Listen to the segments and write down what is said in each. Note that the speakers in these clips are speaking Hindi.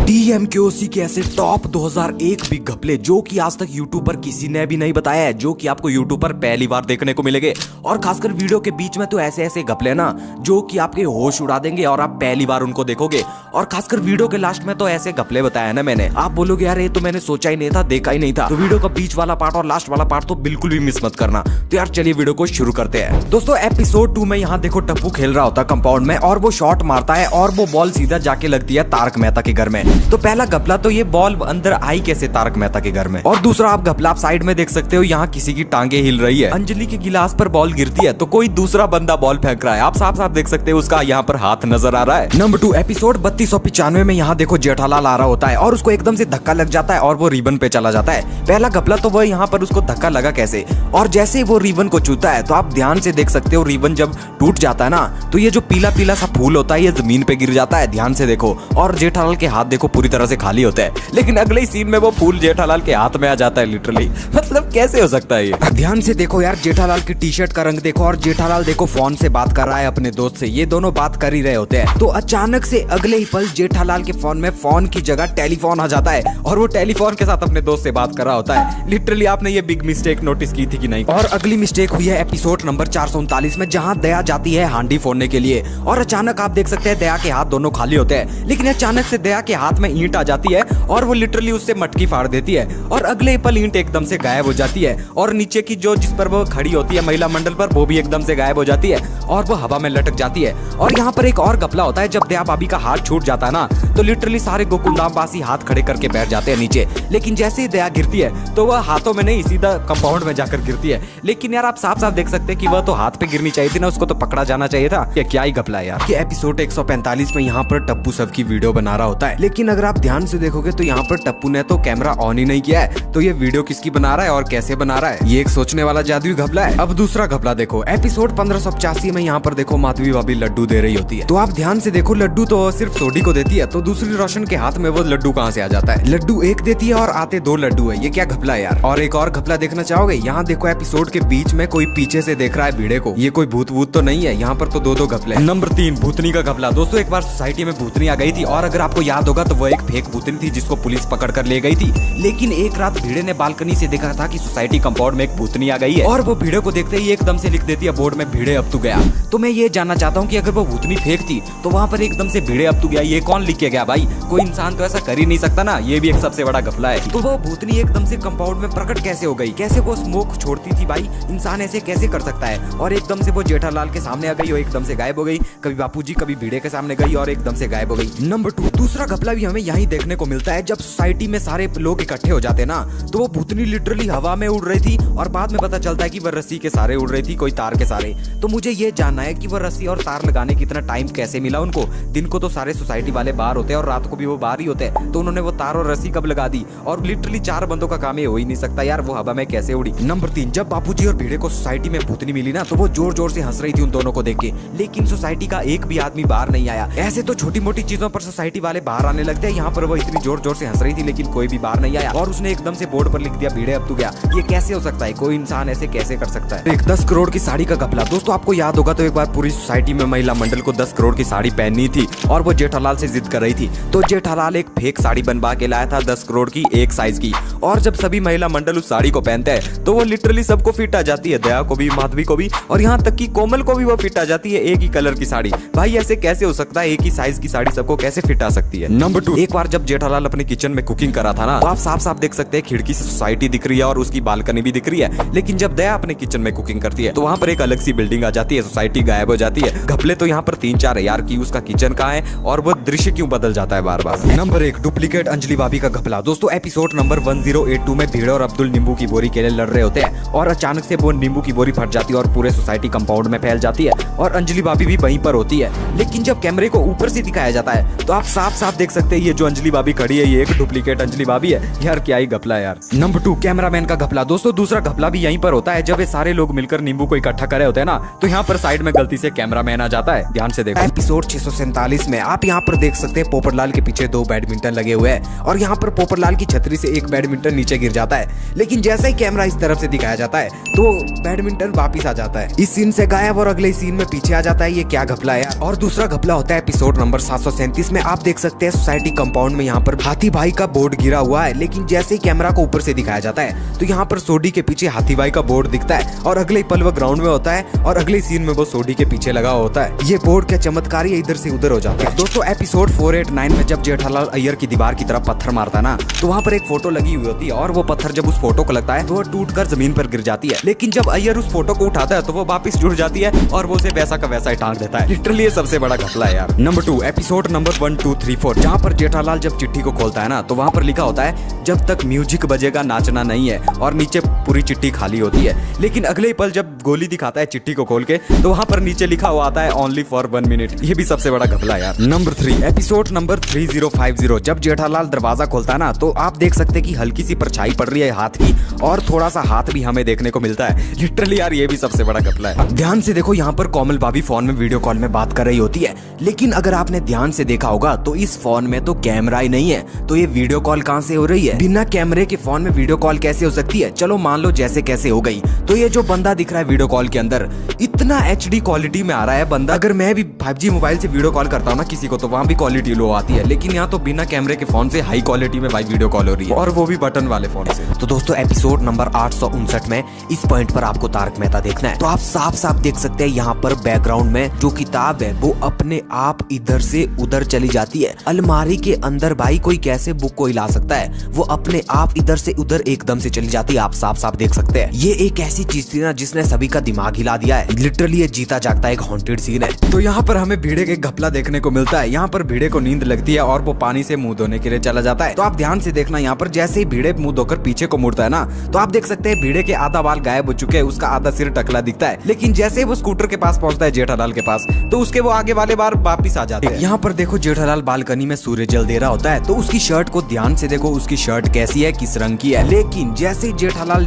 DMKOC के ऐसे टॉप 2001 भी घपले जो कि आज तक यूट्यूब पर किसी ने भी नहीं बताया है, जो कि आपको यूट्यूब पर पहली बार देखने को मिलेंगे। और खासकर वीडियो के बीच में तो ऐसे ऐसे घपले ना जो कि आपके होश उड़ा देंगे और आप पहली बार उनको देखोगे। और खासकर वीडियो के लास्ट में तो ऐसे घपले बताया ना मैंने, आप बोलोगे यार ये तो मैंने सोचा ही नहीं था, देखा ही नहीं था। तो वीडियो का बीच वाला पार्ट और लास्ट वाला पार्ट तो बिल्कुल भी मिस मत करना। तो यार चलिए वीडियो को शुरू करते हैं। दोस्तों एपिसोड 2 में यहाँ देखो टप्पू खेल रहा होता कंपाउंड में और वो शॉट मारता है और वो बॉल सीधा जाके लगती है तारक मेहता के घर में। तो पहला घपला तो ये बॉल अंदर आई कैसे तारक मेहता के घर में, और दूसरा आप घपला आप साइड में देख सकते हो, यहाँ किसी की टांगे हिल रही है। अंजलि के गिलास पर बॉल गिरती है तो कोई दूसरा बंदा बॉल फेंक रहा है, आप साफ साफ देख सकते हो उसका यहाँ पर हाथ नजर आ रहा है। नंबर 2 एपिसोड 3295 में यहाँ देखो जेठालाल आ रहा होता है और उसको एकदम से धक्का लग जाता है और वो रिबन पे चला जाता है। पहला घपला तो वो यहाँ पर उसको धक्का लगा कैसे, और जैसे वो रिबन को छूता है तो आप ध्यान से देख सकते हो रिबन जब टूट जाता है ना तो ये जो पीला पीला सा फूल होता है ये जमीन पे गिर जाता है, ध्यान से देखो। और जेठालाल के हाथ देखो पूरी तरह से खाली होता है, लेकिन अगले ही सीन में वो फूल जेठालाल के हाथ में आ जाता है लिटरली। मतलब कैसे हो सकता है ये। ध्यान से देखो यार, जेठालाल की टी शर्ट का रंग देखो और जेठालाल देखो फोन से बात कर रहा है अपने दोस्त से, ये दोनों बात कर ही रहे होते हैं। तो अचानक से अगले ही पल जेठालाल के फोन में फोन की जगह टेलीफोन आ जाता है और वो टेलीफोन के साथ अपने दोस्त से बात कर रहा होता है। लिटरली आपने ये बिग मिस्टेक नोटिस की थी कि नहीं। और अगली मिस्टेक हुई है एपिसोड नंबर 439 में, जहाँ दया जाती है हांडी फोड़ने के लिए और अचानक आप देख सकते हैं दया के हाथ दोनों खाली होते हैं, लेकिन अचानक से दया के हाथ में ईंट आ जाती है और वो लिटरली उससे मटकी फाड़ देती है और अगले ही पल ईंट एकदम से गायब हो जाती है और नीचे की जो जिस पर वो खड़ी होती है महिला मंडल पर वो भी एकदम से गायब हो जाती है और वो हवा में लटक जाती है। और यहाँ पर एक और घपला होता है, जब दया भाभी का हाथ छूट जाता है ना तो लिटरली सारे गोकुलधाम वासी हाथ खड़े करके बैठ जाते हैं नीचे, लेकिन जैसे ही दया गिरती है तो वह हाथों में नहीं सीधा कंपाउंड में जाकर गिरती है। लेकिन यार आप साफ साफ देख सकते हैं कि वह तो हाथ पे गिरनी चाहिए थी ना, उसको तो पकड़ा जाना चाहिए था। ये क्या ही घपला है यार। कि एपिसोड 145 में यहाँ पर टप्पू सबकी वीडियो बना रहा होता है, लेकिन अगर आप ध्यान से देखोगे तो यहाँ पर टप्पू ने तो कैमरा ऑन ही नहीं किया है, तो ये वीडियो किसकी बना रहा है और कैसे बना रहा है, ये एक सोचने वाला जादुई घपला है। अब दूसरा घपला देखो, एपिसोड 1585 में यहाँ पर देखो माधवी भाभी लड्डू दे रही होती है, तो आप ध्यान से देखो लड्डू तो सिर्फ सोडी को देती है, तो दूसरी रोशन के हाथ में वो लड्डू कहाँ से आ जाता है। लड्डू एक देती है और आते 2 लड्डू है, ये क्या घपला है यार। और एक और घपला देखना चाहोगे, यहाँ देखो एपिसोड के बीच में कोई पीछे से देख रहा है भिड़े को, ये कोई भूत भूत तो नहीं है, यहाँ पर तो 2 घपले। नंबर 3 भूतनी का घपला। दोस्तों एक बार सोसाइटी में भूतनी आ गई थी और अगर आपको याद होगा तो वो एक फेक भूतनी थी जिसको पुलिस पकड़ कर ले गई थी, लेकिन एक रात भिड़े ने बालकनी से देखा था कि सोसाइटी कंपाउंड में एक भूतनी आ गई है और वो भिड़े को देखते ही एकदम से लिख देती है बोर्ड में भिड़े अब तू गया। तो मैं ये जानना चाहता हूँ कि अगर वो भूतनी फेक थी तो वहाँ पर एकदम से भिड़े अब तू गया ये कौन लिख के गया भाई, कोई इंसान तो ऐसा कर ही नहीं सकता ना, ये भी एक सबसे बड़ा घपला है। तो वो भूतनी एकदम से कंपाउंड में प्रकट कैसे हो गई, कैसे वो स्मोक छोड़ती थी भाई, इंसान ऐसे कैसे कर सकता है। और एकदम से वो जेठालाल के सामने आ गई और एकदम से गायब हो गई, कभी बापूजी कभी भिड़े के सामने गई और एकदम से गायब हो गई। नंबर 2 दूसरा घपला भी हमें यहीं देखने को मिलता है, जब सोसाइटी में सारे लोग इकट्ठे हो जाते हैं ना तो वो भूतनी लिटरली हवा में उड़ रही थी और बाद में पता चलता है कि वह रस्सी के सारे उड़ रही थी, कोई तार के सारे। तो मुझे ये जानना है कि वह रस्सी और तार लगाने की इतना टाइम कैसे मिला उनको, दिन को तो सारे सोसाइटी वाले बाहर होते हैं और रात को भी वो बाहर ही होते हैं, तो उन्होंने वो तार और रस्सी कब लगा दी, और लिटरली 4 बंदों का काम ये हो ही नहीं सकता यार, वो हवा में कैसे उड़ी। नंबर 3 जब बापूजी और भिड़े को सोसाइटी में भूतनी मिली ना तो वो जोर जोर से हंस रही थी उन दोनों को देख के, लेकिन सोसाइटी का एक भी आदमी बाहर नहीं आया। ऐसे तो छोटी मोटी चीजों पर सोसाइटी वाले बाहर आने लगते हैं, यहाँ पर वो इतनी जोर जोर से हंस रही थी लेकिन कोई भी बाहर नहीं आया और उसने एकदम से बोर्ड पर लिख दिया भिड़े अब तू गया। ये कैसे हो सकता है, कोई इंसान ऐसे कैसे कर सकता है। एक 10 करोड़ की साड़ी का घपला। दोस्तों आपको याद होगा तो एक बार पूरी सोसाइटी में महिला मंडल को 10 करोड़ की साड़ी पहननी थी और वो जेठालाल से जिद कर रही थी, तो जेठालाल एक फेक साड़ी बनवा के लाया था 10 करोड़ की एक साइज की, और जब सभी महिला मंडल उस साड़ी को पहनते हैं तो वो लिटरली सबको फिट आ जाती है, दया को भी माधवी को भी और यहाँ तक कि कोमल को भी वो फिट आ जाती है, एक ही कलर की साड़ी। भाई ऐसे कैसे हो सकता है, एक ही साइज की साड़ी सबको कैसे फिट आ सकती है। नंबर 2 एक बार जब जेठालाल अपने किचन में कुकिंग करा था ना तो आप साफ साफ देख सकते हैं खिड़की से सोसाइटी दिख रही है और उसकी बालकनी भी दिख रही है, लेकिन जब दया अपने किचन में कुकिंग करती है तो वहाँ पर एक अलग सी बिल्डिंग आ जाती है, सोसाइटी गायब हो जाती है। घपले तो यहाँ पर 3-4 है यार कि उसका किचन कहाँ है और वो दृश्य क्यों बदल जाता है बार बार। नंबर 1 डुप्लीकेट अंजलि भाभी का घपला। दोस्तों एपिसोड नंबर 1082 में भिड़े और अब्दुल नींबू की बोरी के लिए लड़ रहे होते हैं और अचानक से वो नींबू की बोरी फट जाती है और पूरे सोसाइटी कंपाउंड में फैल जाती है और अंजलि भाभी भी वहीं पर होती है, लेकिन जब कैमरे को ऊपर से दिखाया जाता है तो आप साफ साफ देख सकते हैं ये जो अंजलि भाभी खड़ी है ये एक डुप्लीकेट अंजलि भाभी है यार, क्या ही घपला है यार। नंबर 2 कैमरामैन का घपला। दोस्तों दूसरा घपला भी यहीं पर होता है, जब ये सारे लोग मिलकर नींबू को इकट्ठा करे होते हैं ना तो यहाँ पर साइड में गलती से कैमरामैन आ जाता है, ध्यान से देखो। एपिसोड 647 में आप यहाँ यहाँ पर देख सकते हैं पोपटलाल के पीछे 2 बैडमिंटन लगे हुए हैं और यहाँ पर पोपटलाल की छतरी से एक बैडमिंटन नीचे गिर जाता है, लेकिन जैसे ही कैमरा इस तरफ से दिखाया जाता है तो बैडमिंटन वापिस आ जाता है, इस सीन से गायब और अगले सीन में पीछे आ जाता है। ये क्या घपला है यार। और दूसरा घपला होता है एपिसोड नंबर 737 में। आप देख सकते हैं सोसाइटी कंपाउंड में यहाँ पर हाथी भाई का बोर्ड गिरा हुआ है, लेकिन जैसे ही कैमरा को ऊपर से दिखाया जाता है तो यहाँ पर सोडी के पीछे हाथी भाई का बोर्ड दिखता है और अगले पल वो ग्राउंड में होता है और अगले सीन में वो सोडी के पीछे लगा होता है। ये बोर्ड क्या चमत्कारी है, इधर से उधर हो जाता है। दोस्तों एपिसोड 489 में जब जेठालाल अय्यर की दीवार की तरफ पत्थर मारता है ना, तो वहाँ पर एक फोटो लगी हुई होती है और वो पत्थर जब उस फोटो को लगता है तो वो टूटकर जमीन पर गिर जाती है, लेकिन जब अय्यर उस फोटो को उठाता है तो वो वापस जुड़ जाती है और वो उसे वैसा का वैसा ही टांग देता है। लिटरली ये सबसे बड़ा घपला है यार। नंबर 2 एपिसोड नंबर 1, 2, 3, 4 जहाँ पर जेठालाल जब चिट्ठी को खोलता है ना तो वहाँ पर लिखा होता है जब तक म्यूजिक बजेगा नाचना नहीं है और नीचे पूरी चिट्ठी खाली होती है, लेकिन अगले पल जब गोली दिखाता है चिट्ठी को खोल के तो वहाँ पर नीचे लिखा हुआ आता है ओनली फॉर 1 मिनट। ये भी सबसे बड़ा घपला है यार। नंबर 3 एपिसोड नंबर 3050 जब जेठालाल दरवाजा खोलता है ना तो आप देख सकते हैं कि हल्की सी परछाई पड़ रही है हाथ की और थोड़ा सा हाथ भी हमें देखने को मिलता है। लिटरली यार ये भी सबसे बड़ा घपला है। ध्यान से देखो यहाँ पर कोमल भाभी फोन में वीडियो कॉल में बात कर रही होती है, लेकिन अगर आपने ध्यान से देखा होगा तो इस फोन में तो कैमरा ही नहीं है, तो ये वीडियो कॉल कहाँ से हो रही है? बिना कैमरे के फोन में वीडियो कॉल कैसे हो सकती है? चलो मान लो जैसे कैसे हो गई, तो ये जो बंदा दिख रहा है वीडियो कॉल के अंदर इतना HD क्वालिटी में आ रहा है बंदा। अगर मैं भी 5G मोबाइल से वीडियो कॉल करता हूँ ना किसी को तो वहाँ भी क्वालिटी लो आती है, लेकिन यहाँ तो बिना कैमरे के फोन से हाई क्वालिटी में भाई वीडियो कॉल हो रही है और वो भी बटन वाले फोन से। तो दोस्तों एपिसोड नंबर 859 में इस पॉइंट पर आपको तारक मेहता देखना है तो आप साफ साफ देख सकते हैं यहाँ पर बैकग्राउंड में जो किताब है वो अपने आप इधर से उधर चली जाती है। अलमारी के अंदर भाई कोई कैसे बुक को हिला सकता है, वो अपने आप इधर से उधर एकदम से चली जाती है। आप साफ साफ देख सकते हैं ये एक ऐसी चीज थी ना जिसने सभी का दिमाग हिला दिया है। लिटरली ये जीता जागता एक हॉन्टेड सीन है। तो यहाँ पर हमें भीड़े के घपला देखने को मिलता है। यहाँ पर भीड़े को नींद लगती है और वो पानी से मुंह धोने के लिए चला जाता है। तो आप ध्यान से देखना यहाँ पर जैसे ही भीड़े मुंह धोकर पीछे को मुड़ता है ना तो आप देख सकते हैं भीड़े के आधा बाल गायब हो चुके हैं, उसका आधा सिर टकला दिखता है, लेकिन जैसे ही वो स्कूटर के पास पहुंचता है जेठालाल के पास तो उसके वो आगे वाले बार वापिस आ जाते हैं। यहाँ पर देखो जेठालाल बालकनी में सूर्य जल दे रहा होता है तो उसकी शर्ट को ध्यान से देखो, उसकी शर्ट कैसी है, किस रंग की है, लेकिन जैसे ही जेठालाल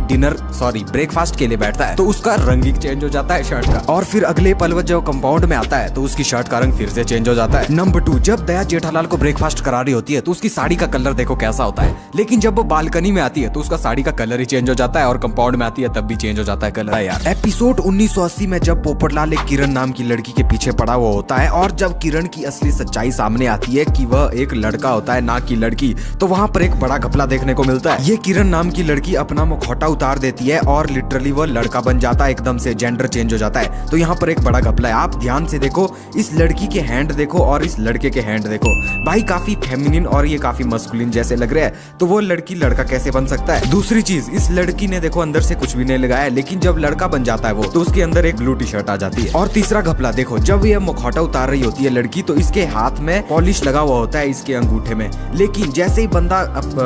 ब्रेकफास्ट के लिए बैठता है तो उसका रंग ही चेंज हो जाता है शर्ट का, और फिर अगले पल वो जब कंपाउंड में आता है तो उसकी शर्ट का रंग फिर से चेंज हो जाता है। नंबर 2 जब दया जेठालाल को ब्रेकफास्ट करा रही होती है तो उसकी साड़ी का कलर देखो कैसा होता है, लेकिन जब वो बालकनी में आती है तो उसका साड़ी का कलर ही चेंज हो जाता है और कंपाउंड में आती है तब भी चेंज हो जाता है कलर यार। एपिसोड 1980 में जब पोपटलाल एक किरण नाम की लड़की के पीछे पड़ा हुआ होता है और जब किरण की असली सच्चाई सामने आती है कि वह एक लड़का होता है ना कि लड़की, तो वहाँ पर एक बड़ा घपला देखने को मिलता है। ये किरण नाम की लड़की अपना मुखौटा उतार देती है और लिटरली वो लड़का बन जाता है, एकदम से जेंडर चेंज हो जाता है। तो यहाँ पर एक बड़ा घपला है। आप ध्यान से देखो, इस लड़की के हैंड देखो और इस लड़के के हैंड देखो, भाई काफी फेमिनिन और ये काफी मस्कुलिन जैसे लग रहे हैं, तो वो लड़की लड़का कैसे बन सकता है? दूसरी चीज, इस लड़की ने देखो अंदर से कुछ भी नहीं लगाया, लेकिन जब लड़का बन जाता है वो तो उसके अंदर एक ब्लू टी शर्ट आ जाती है। और तीसरा घपला देखो, जब ये मुखौटा उतार रही होती है लड़की तो इसके हाथ में पॉलिश लगा हुआ होता है इसके अंगूठे में, लेकिन जैसे ही बंदा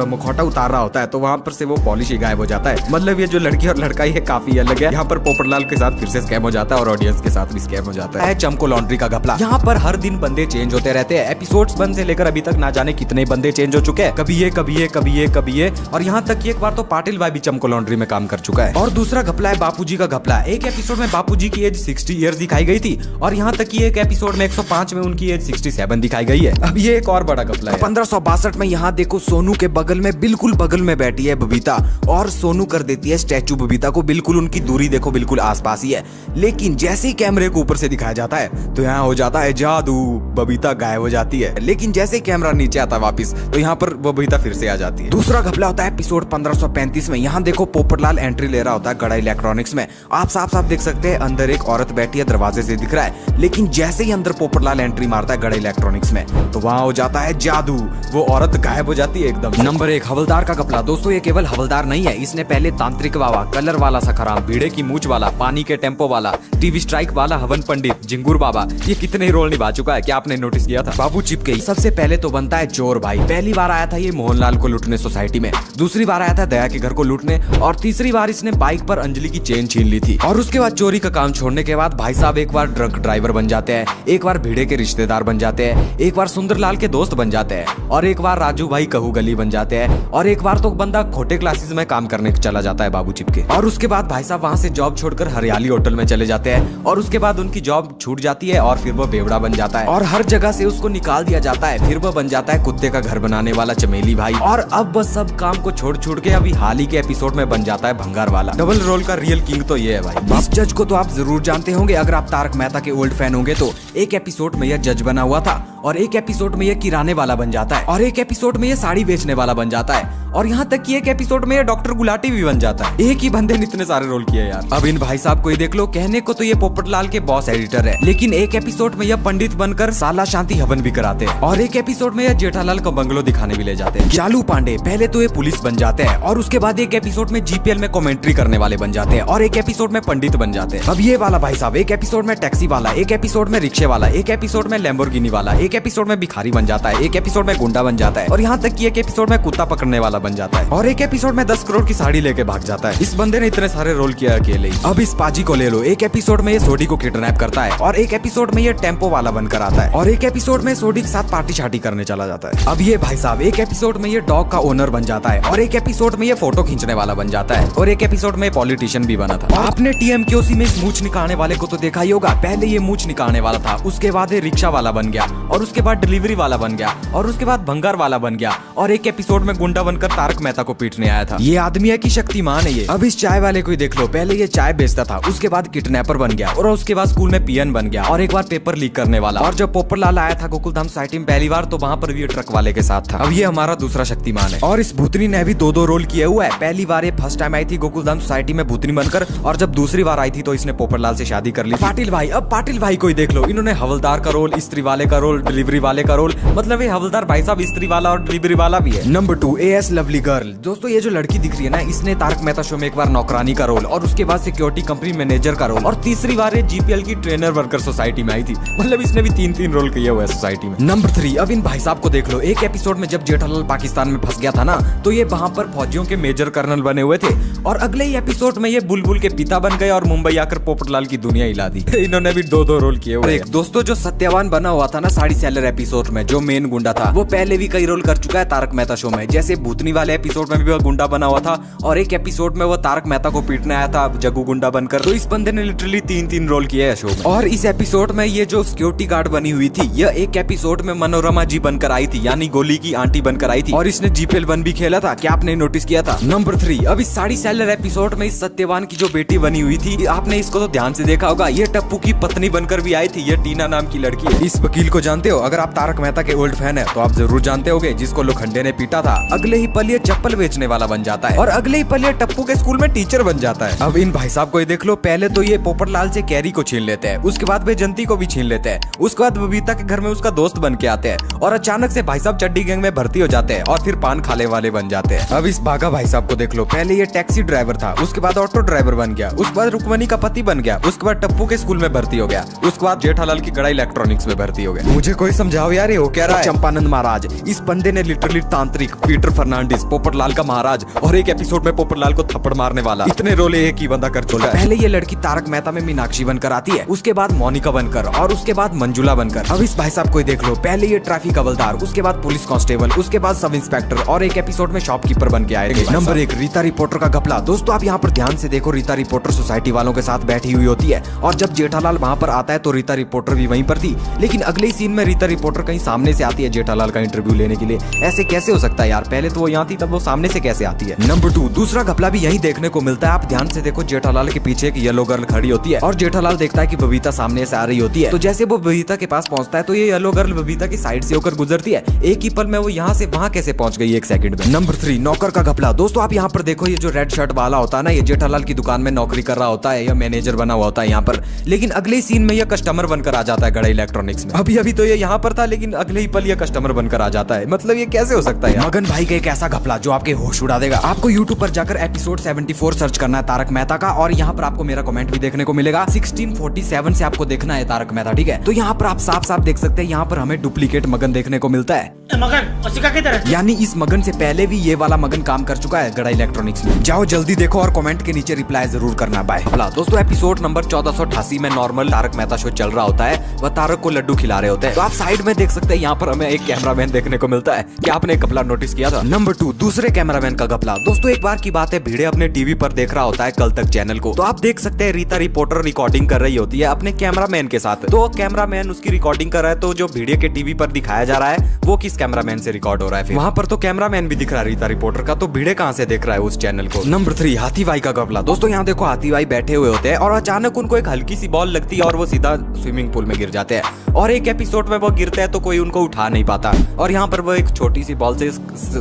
मुखौटा उतार रहा होता है तो वहाँ पर से वो पॉलिश ही गायब हो जाता है। मतलब ये जो लड़की और लड़का ये काफी अलग है। यहाँ पर पोपटलाल के साथ फिर से स्कैम हो जाता है और ऑडियंस के साथ भी स्कैम हो जाता है। चमको लॉन्ड्री का घपला, यहाँ पर हर दिन बंदे चेंज होते रहते हैं। एपिसोड्स 1 से लेकर अभी तक ना जाने कितने बंदे चेंज हो चुके हैं, कभी ये कभी ये कभी ये कभी ये, और यहाँ तक कि एक बार तो पाटिल भाई भी चमको लॉन्ड्री में काम कर चुका है। और दूसरा घपला है बापूजी का घपला। एक एपिसोड में बापूजी की एज 60 ईयर्स दिखाई गई थी और यहाँ तक कि एक एपिसोड में 105 में उनकी एज 67 दिखाई गई है। अब ये एक और बड़ा घपला है। 1562 में यहाँ देखो सोनू के बगल में बिल्कुल बगल में बैठी है बबीता और सोनू कर देती है स्टैचू बबीता को, बिल्कुल उनकी दूरी देखो बिल्कुल आसपास ही है, लेकिन जैसे ही कैमरे को ऊपर से दिखाया जाता है तो यहाँ हो जाता है जादू, बबीता गायब हो जाती है, लेकिन जैसे ही कैमरा नीचे आता है वापिस तो यहाँ पर बबीता फिर से आ जाती है। दूसरा घपला होता है एपिसोड 1535 में। यहाँ देखो पोपटलाल एंट्री ले रहा होता है गड़ा इलेक्ट्रॉनिक्स में, आप साफ साफ देख सकते हैं अंदर एक औरत बैठी है, दरवाजे से दिख रहा है, लेकिन जैसे ही अंदर पोपटलाल एंट्री मारता है गड़ा इलेक्ट्रॉनिक्स में तो वहाँ हो जाता है जादू, वो औरत गायब हो जाती है एकदम। नंबर 1 हवलदार का घपला। दोस्तों ये केवल हवलदार नहीं है, इसने पहले तांत्रिक बाबा, कलर वाला सखाराम, भीड़े की मूंछ वाला, पानी के टेम्पो वाला, टीवी स्ट्राइक वाला हवन पंडित, जिंगूर बाबा, ये कितने रोल निभा चुका है, क्या आपने नोटिस किया था? बाबू चिपके सबसे पहले तो बनता है चोर भाई। पहली बार आया था ये मोहनलाल को लूटने सोसाइटी में, दूसरी बार आया था दया के घर को लूटने, और तीसरी बार इसने बाइक पर अंजलि की चेन छीन ली थी। और उसके बाद चोरी का काम छोड़ने के बाद भाई साहब एक बार ड्रंक ड्राइवर बन जाते हैं, एक बार भीड़े के रिश्तेदार बन जाते हैं, एक बार सुंदरलाल के दोस्त बन जाते हैं, और एक बार राजू भाई कहू गली बन जाते हैं, और एक बार तो बंदा खोटे क्लासेस में काम करने चला जाता है बाबू चिपके। और उसके बाद भाई साहब वहाँ से जॉब छोड़कर हरियाली होटल में चले चले जाते हैं और उसके बाद उनकी जॉब छूट जाती है और फिर वो बेवड़ा बन जाता है और हर जगह से उसको निकाल दिया जाता है। फिर वो बन जाता है कुत्ते का घर बनाने वाला चमेली भाई और अब बस सब काम को छोड़ के अभी हाल ही के एपिसोड में बन जाता है भंगार वाला। डबल रोल का रियल किंग तो ये है भाई। इस जज को तो आप जरूर जानते होंगे अगर आप तारक मेहता के ओल्ड फैन होंगे तो। एक एपिसोड में यह जज बना हुआ था और एक एपिसोड में ये किराने वाला बन जाता है और एक एपिसोड में ये साड़ी बेचने वाला बन जाता है और यहाँ तक कि एक एपिसोड में ये डॉक्टर गुलाटी भी बन जाता है। एक ही बंदे ने इतने सारे रोल किए यार। अब इन भाई साहब को ही देख लो, कहने को तो ये पोपटलाल के बॉस एडिटर है, लेकिन एक एपिसोड में यह पंडित बनकर साला शांति हवन भी कराते हैं और एक एपिसोड में यह जेठालाल का बंगलो दिखाने भी ले जाते हैं। जालू पांडे पहले तो ये पुलिस बन जाते हैं और उसके बाद एक एपिसोड में जीपीएल में कमेंट्री करने वाले बन जाते हैं और एक एपिसोड में पंडित बन जाते हैं। अब ये वाला भाई साहब एक एपिसोड में टैक्सी वाला, एक एपिसोड में रिक्शे वाला, एक एपिसोड में लैम्बोर्गिनी वाला, एक एपिसोड में भिखारी बन जाता है, एक एपिसोड में गुंडा बन जाता है और यहाँ तक कि एक एपिसोड में कुत्ता पकड़ने वाला बन जाता है और एक एपिसोड में 10 करोड़ की साड़ी लेके भाग जाता है। इस बंदे ने इतने सारे रोल किया अकेले ही। अब इस पाजी को ले लो, एक एपिसोड में ये सोडी को किडनैप करता है और एक एपिसोड में ये टेम्पो वाला बनकर आता है और एक एपिसोड में सोडी के साथ पार्टी शार्टी करने चला जाता है। अब ये भाई साहब एक एपिसोड में ये डॉग का ओनर बन जाता है और एक एपिसोड में ये फोटो खींचने वाला बन जाता है और एक एपिसोड में पॉलिटिशियन भी बना था। आपने टीएमकेओसी में इस मूछ निकालने वाले को तो देखा ही होगा। पहले ये मूछ निकालने वाला था, उसके बाद ये रिक्शा वाला बन गया और उसके बाद डिलीवरी वाला बन गया और उसके बाद भंगार वाला बन गया और एक एपिसोड में गुंडा बनकर तारक मेहता को पीटने आया था। ये आदमी है कि शक्तिमान है ये। अब इस चाय वाले को ही देख लो, पहले ये चाय बेचता था, उसके बाद किडनैपर बन गया और उसके बाद स्कूल में पीएन बन गया और एक बार पेपर लीक करने वाला। और जब पोपटलाल आया था गोकुलधाम सोसाइटी में पहली बार तो वहाँ पर भी ये ट्रक वाले के साथ था। अब ये हमारा दूसरा शक्तिमान है और इस भूतनी ने भी दो रोल किया हुआ है। पहली बार ये फर्स्ट टाइम आई थी गोकुलधाम सोसाइटी में भूतनी बनकर और जब दूसरी बार आई थी तो इसने पोपटलाल से शादी कर ली। पाटिल भाई, अब पाटिल भाई को ही देख लो, इन्होंने हवलदार का रोल, स्त्री वाले का रोल, डिलीवरी वाले का रोल, मतलब ये हवलदार भाई साहब स्त्री वाला और डिलीवरी वाला भी है। Number 2 AS lovely girl. दोस्तों ये जो लड़की दिख रही है ना, इसने तारक मेहता शो में एक बार नौकरानी का रोल और उसके बाद सिक्योरिटी कंपनी मैनेजर का रोल और तीसरी बार ये जीपीएल की ट्रेनर वर्कर सोसाइटी में आई थी। मतलब इसने भी 3 रोल किए हुए सोसाइटी में। नंबर 3 अब इन भाई साहब को देख लो, एक एपिसोड में जब जेठालाल पाकिस्तान में फंस गया था ना तो ये वहाँ पर फौजियों के मेजर कर्नल बने हुए थे और अगले ही एपिसोड में ये बुलबुल के पिता बन गए और मुंबई आकर पोपटलाल की दुनिया हिला दी। इन्होंने भी 2 रोल किए हुए। दोस्तों जो सत्यवान बना हुआ था ना साड़ी सेलर एपिसोड में, जो मेन गुंडा था, वो पहले भी कई रोल कर चुका है तारक मेहता शो में। जैसे भूतनी वाले एपिसोड में भी वो गुंडा बना हुआ था और एक एपिसोड में वो तारक मेहता को पीटने आया था जग्गू गुंडा बनकर। तो इस बंदे ने लिटरली 3 रोल किए है शो में। और इस एपिसोड में ये जो सिक्योरिटी गार्ड बनी हुई थी, यह एक एपिसोड में मनोरमा जी बनकर आई थी, यानी गोली की आंटी बनकर आई थी और इसने जीपीएल 1 भी खेला था। क्या आपने नोटिस किया था? नंबर 3 अब इस साड़ी सेलर एपिसोड में इस सत्यवान की जो बेटी बनी हुई थी, आपने इसको तो ध्यान से देखा होगा, ये टप्पू की पत्नी बनकर भी आई थी। ये टीना नाम की लड़की है। इस वकील को जानते हो? अगर आप तारक मेहता के ओल्ड फैन है तो आप जरूर जानते होंगे, जिसको लोखंडे ने पीटा था। अगले ही पल ये चप्पल बेचने वाला बन जाता है और अगले ही पल ये टप्पू के स्कूल में टीचर बन जाता है। अब इन भाई साहब को देख लो, पहले तो ये पोपटलाल से कैरी को छीन लेते हैं, उसके बाद वैजंती को भी छीन लेते हैं, उसके बाद बबीता के घर में उसका दोस्त बन के आते हैं और अचानक से भाई साहब चड्डी गैंग में भर्ती हो जाते हैं और फिर पान खाने वाले बन जाते हैं। अब इस बाघा भाई साहब को देख लो, पहले ये टैक्सी ड्राइवर था, उसके बाद ऑटो ड्राइवर बन गया, उसके बाद रुक्मणी का पति बन गया, उसके बाद टप्पू के स्कूल में भर्ती हो गया, उसके बाद जेठालाल की गड़ा इलेक्ट्रॉनिक्स में भर्ती हो गया। मुझे कोई समझाओ यार, ये हो क्या रहा है? चंपानंद महाराज, इस बंदे ने लिटरली तांत्रिक, पीटर फर्नांडिस, पोपटलाल का महाराज और एक एपिसोड में पोपटलाल को थप्पड़ मारने वाला, इतने रोल एक ही बंदा कर चुका है। पहले ये लड़की तारक मेहता में मीनाक्षी बनकर आती है, उसके बाद मोनिका बनकर और उसके बाद मंजुला बनकर। अब इस भाई साहब को देख लो, पहले ये ट्रैफिक हवलदार, उसके बाद पुलिस कांस्टेबल, उसके बाद सब इंस्पेक्टर और एक एपिसोड में शॉपकीपर बन के आएंगे। नंबर 1 रीता रिपोर्टर का घपला। दोस्तों आप यहाँ पर ध्यान से देखो, रीता रिपोर्टर सोसाइटी वालों के साथ बैठी हुई होती है और जब जेठालाल वहाँ पर आता है तो रीता रिपोर्टर भी वहीं पर थी, लेकिन अगले ही सीन में रीता रिपोर्टर कहीं सामने से आती है जेठालाल का इंटरव्यू लेने के लिए। ऐसे कैसे हो सकता है यार? पहले तो वो यहाँ थी, तब वो सामने से कैसे आती है? नंबर 2 दूसरा घपला भी यही देखने को मिलता है। आप ध्यान से देखो, जेठालाल के पीछे एक येलो गर्ल खड़ी होती है और जेठालाल देखता है कि बबीता सामने से आ रही होती है, तो जैसे वो बबीता के पास पहुंचता है तो ये येलो गर्ल बबीता की साइड से होकर गुजरती है। एक ही पल में वो यहाँ से वहाँ कैसे पहुंच गई 1 सेकंड में। नंबर 3 नौकर का घपला। दोस्तों आप यहाँ पर देखो, ये जो रेड शर्ट वाला होता है ना, ये जेठालाल की दुकान में नौकरी कर रहा होता है या मैनेजर बना हुआ होता है यहाँ पर, लेकिन अगले सीन में ये कस्टमर बनकर आ जाता है गड़ा इलेक्ट्रॉनिक्स में। अभी तो ये यहाँ पर था, लेकिन अगले ही पल ये कस्टमर बनकर आ जाता है। मतलब ये कैसे हो सकता है? मगन भाई का एक ऐसा घपला जो आपके होश उड़ा देगा। आपको यूट्यूब पर जाकर एपिसोड 74 सर्च करना है तारक मेहता का और यहाँ पर आपको मेरा कमेंट भी देखने को मिलेगा। 1647 से आपको देखना है तारक मेहता, ठीक है? तो यहाँ पर आप साफ साफ देख सकते हैं, यहाँ पर हमें डुप्लीकेट मगन देखने को मिलता है। मगन उसी का किधर है? यानी इस मगन से पहले भी ये वाला मगन काम कर चुका है गड़ा इलेक्ट्रॉनिक्स में। जाओ जल्दी देखो और कमेंट के नीचे रिप्लाई जरूर करना। बाय। दोस्तों एपिसोड नंबर 1488 में नॉर्मल तारक मेहता शो चल रहा होता है, वह तारक को लड्डू खिला रहे होते हैं। तो आप साइड में देख सकते हैं यहाँ पर हमें एक कैमरामैन देखने को मिलता है। क्या आपने घपला नोटिस किया था? नंबर 2, दूसरे कैमरामैन का घपला। दोस्तों एक बार की बात है, भिड़े अपने टीवी पर देख रहा होता है कल तक चैनल को। तो आप देख सकते हैं रीता रिपोर्टर रिकॉर्डिंग कर रही होती है अपने कैमरामैन के साथ। तो कैमरामैन उसकी रिकॉर्डिंग कर रहा है, तो जो भिड़े के टीवी पर दिखाया जा रहा है वो किस कैमरामैन से रिकॉर्ड हो रहा है? वहाँ पर तो कैमरामैन भी दिख रहा है रीता रिपोर्टर का, तो भिड़े कहाँ से देख रहा है उस चैनल को? नंबर 3, हाथी भाई का घपला। दोस्तों यहाँ देखो, हाथी भाई बैठे हुए होते हैं और अचानक उनको एक हल्की सी बॉल लगती है और वो सीधा स्विमिंग पूल में गिर जाते हैं। और एक एपिसोड में वो गिरते हैं तो कोई उनको उठा नहीं पाता, और यहाँ पर वो एक छोटी सी बॉल से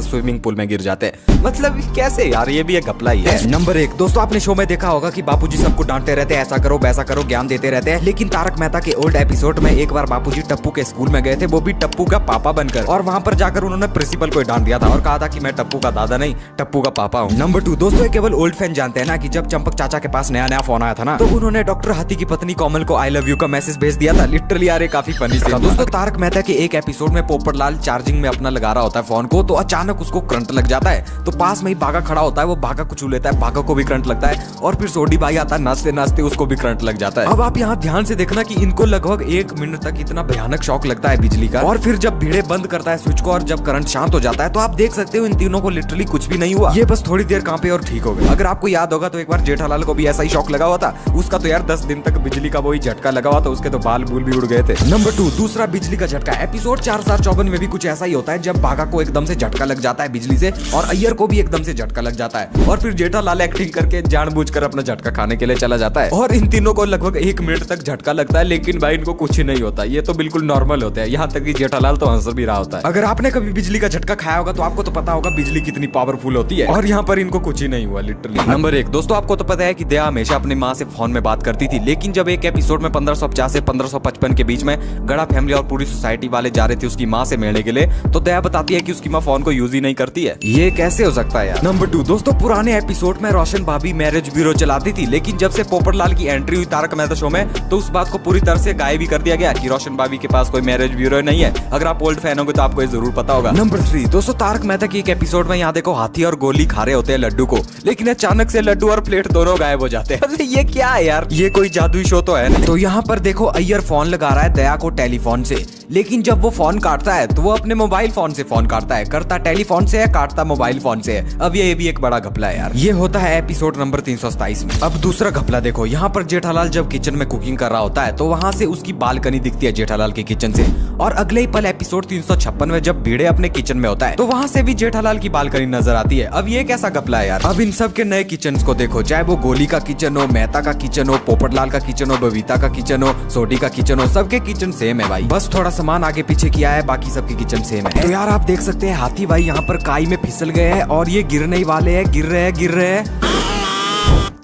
स्विमिंग पूल में गिर जाते हैं। मतलब कैसे यार, ये भी एक घपला ही है। नंबर 1, दोस्तों आपने शो में देखा होगा कि बापूजी सबको डांटते रहते हैं, ऐसा करो वैसा करो, ज्ञान देते रहते हैं। लेकिन तारक मेहता के ओल्ड एपिसोड में एक बार बापूजी टप्पू के स्कूल में गए थे, वो भी टप्पू का पापा बनकर, और वहाँ पर जाकर उन्होंने प्रिंसिपल को डांट दिया था और कहा था कि मैं टप्पू का दादा नहीं, टप्पू का पापा हूँ। नंबर 2, दोस्तों केवल ओल्ड फैन जानते हैं ना कि जब चंपक चाचा के पास नया नया फोन आया था ना, तो उन्होंने डॉक्टर हाथी की पत्नी कोमल को आई लव यू का मैसेज भेज दिया था। लिटरली यार काफी फनी था। दोस्तों तारक मेहता के एक एपिसोड में पोपटलाल चार्जिंग में अपना लगा रहा होता है फोन को, तो अचानक उसको करंट लग जाता है। तो पास में ही बाघा खड़ा होता है, वो बाघा को छू लेता है, बाघा को भी करंट लगता है, और फिर सोडी भाई आता है, नाचते नाचते उसको भी करंट लग जाता है। अब आप यहाँ ध्यान से देखना कि इनको लगभग 1 मिनट तक इतना भयानक शॉक लगता है बिजली का, और फिर जब भिड़े बंद करता है स्विच को और जब करंट शांत हो जाता है, तो आप देख सकते हो इन तीनों को लिटरली कुछ भी नहीं हुआ, ये बस थोड़ी देर कांपे और ठीक हो गए। अगर आपको याद होगा तो एक बार जेठालाल को भी ऐसा ही शॉक लगा हुआ था, उसका तो यार 10 दिन तक बिजली का वही झटका लगा हुआ था, उसके तो बाल बूल भी उड़ गए थे। नंबर 2, दूसरा बिजली का झटका। एपिसोड 4054 में भी कुछ ऐसा ही होता है, जब बाघा को एकदम से झटका लग जाता है बिजली से, और अय्यर को भी एकदम से झटका लग जाता है, और फिर जेठालाल एक्टिंग करके जानबूझकर अपना झटका खाने के लिए चला जाता है, और इन तीनों को लगभग 1 मिनट तक झटका लगता है, लेकिन भाई इनको कुछ ही नहीं होता, ये तो बिल्कुल नॉर्मल होता है। यहाँ तक कि जेठालाल तो हंस भी रहा होता है। अगर आपने कभी बिजली का झटका खाया होगा तो आपको तो पता होगा बिजली कितनी पावरफुल होती है, और यहाँ पर इनको कुछ ही नहीं हुआ लिटरली। नंबर 1, दोस्तों आपको तो पता है कि दया हमेशा अपनी माँ से फोन में बात करती थी, लेकिन जब एक एपिसोड में 1550 से 1555 के बीच में गड़ा फैमिली और पूरी सोसाइटी वाले जा रहे थे उसकी माँ से मिलने के लिए, तो दया बताती है कि उसकी माँ फोन को यूज ही नहीं करती है। ये कैसे हो सकता है यार? नंबर 2, दोस्तों पुराने एपिसोड में रोशन भाभी मैरिज ब्यूरो चलाती थी, लेकिन जब से पोपटलाल की एंट्री हुई तारक मेहता शो में, तो उस बात को पूरी तरह से गायब भी कर दिया गया कि रोशन भाभी के पास कोई मैरिज ब्यूरो नहीं है। अगर आप ओल्ड फैन होंगे तो आपको ये जरूर पता होगा। नंबर 3, दोस्तों तारक मेहता की एक एपिसोड में यहाँ देखो हाथी और गोली खा रहे होते हैं लड्डू को, लेकिन अचानक से लड्डू और प्लेट दोनों गायब हो जाते हैं। ये क्या है यार, ये कोई जादुई शो तो है नहीं। तो यहाँ पर देखो अय्यर फोन लगा रहा है दया को टेलीफोन से, लेकिन जब वो फोन काटता है तो वो अपने मोबाइल फोन से फोन काटता है, करता टेलीफोन से है, काटता मोबाइल फोन से है। अब ये भी एक बड़ा घपला है यार। ये होता है एपिसोड नंबर 327 में। अब दूसरा घपला देखो, यहाँ पर जेठालाल जब किचन में कुकिंग कर रहा होता है, तो वहाँ से उसकी बालकनी दिखती है जेठालाल के किचन से, और अगले ही पल एपिसोड 356 में जब भिड़े अपने किचन में होता है, तो वहाँ से भी जेठालाल की बालकनी नजर आती है। अब ये कैसा घपला है यार? अब इन सब के नए किचन को देखो, चाहे वो गोली का किचन हो, मेहता का किचन हो, पोपटलाल का किचन हो, बबीता का किचन हो, सोडी का किचन हो, सबके किचन सेम है भाई, बस थोड़ा सामान आगे पीछे किया है, बाकी सबके किचन सेम है। तो यार आप देख सकते हैं हाथी भाई यहाँ पर काई में फिसल गए हैं और ये गिरने ही वाले हैं, गिर रहे हैं।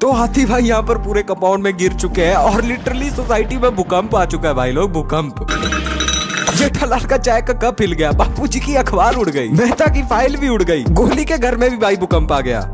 तो हाथी भाई यहाँ पर पूरे कंपाउंड में गिर चुके हैं और लिटरली सोसाइटी में भूकंप आ चुका है भाई लोग, भूकंप। जेठालाल का चाय का कप हिल गया, बापूजी की अखबार उड़ गई, मेहता की फाइल भी उड़ गई, गोली के घर में भी भाई भूकंप आ गया।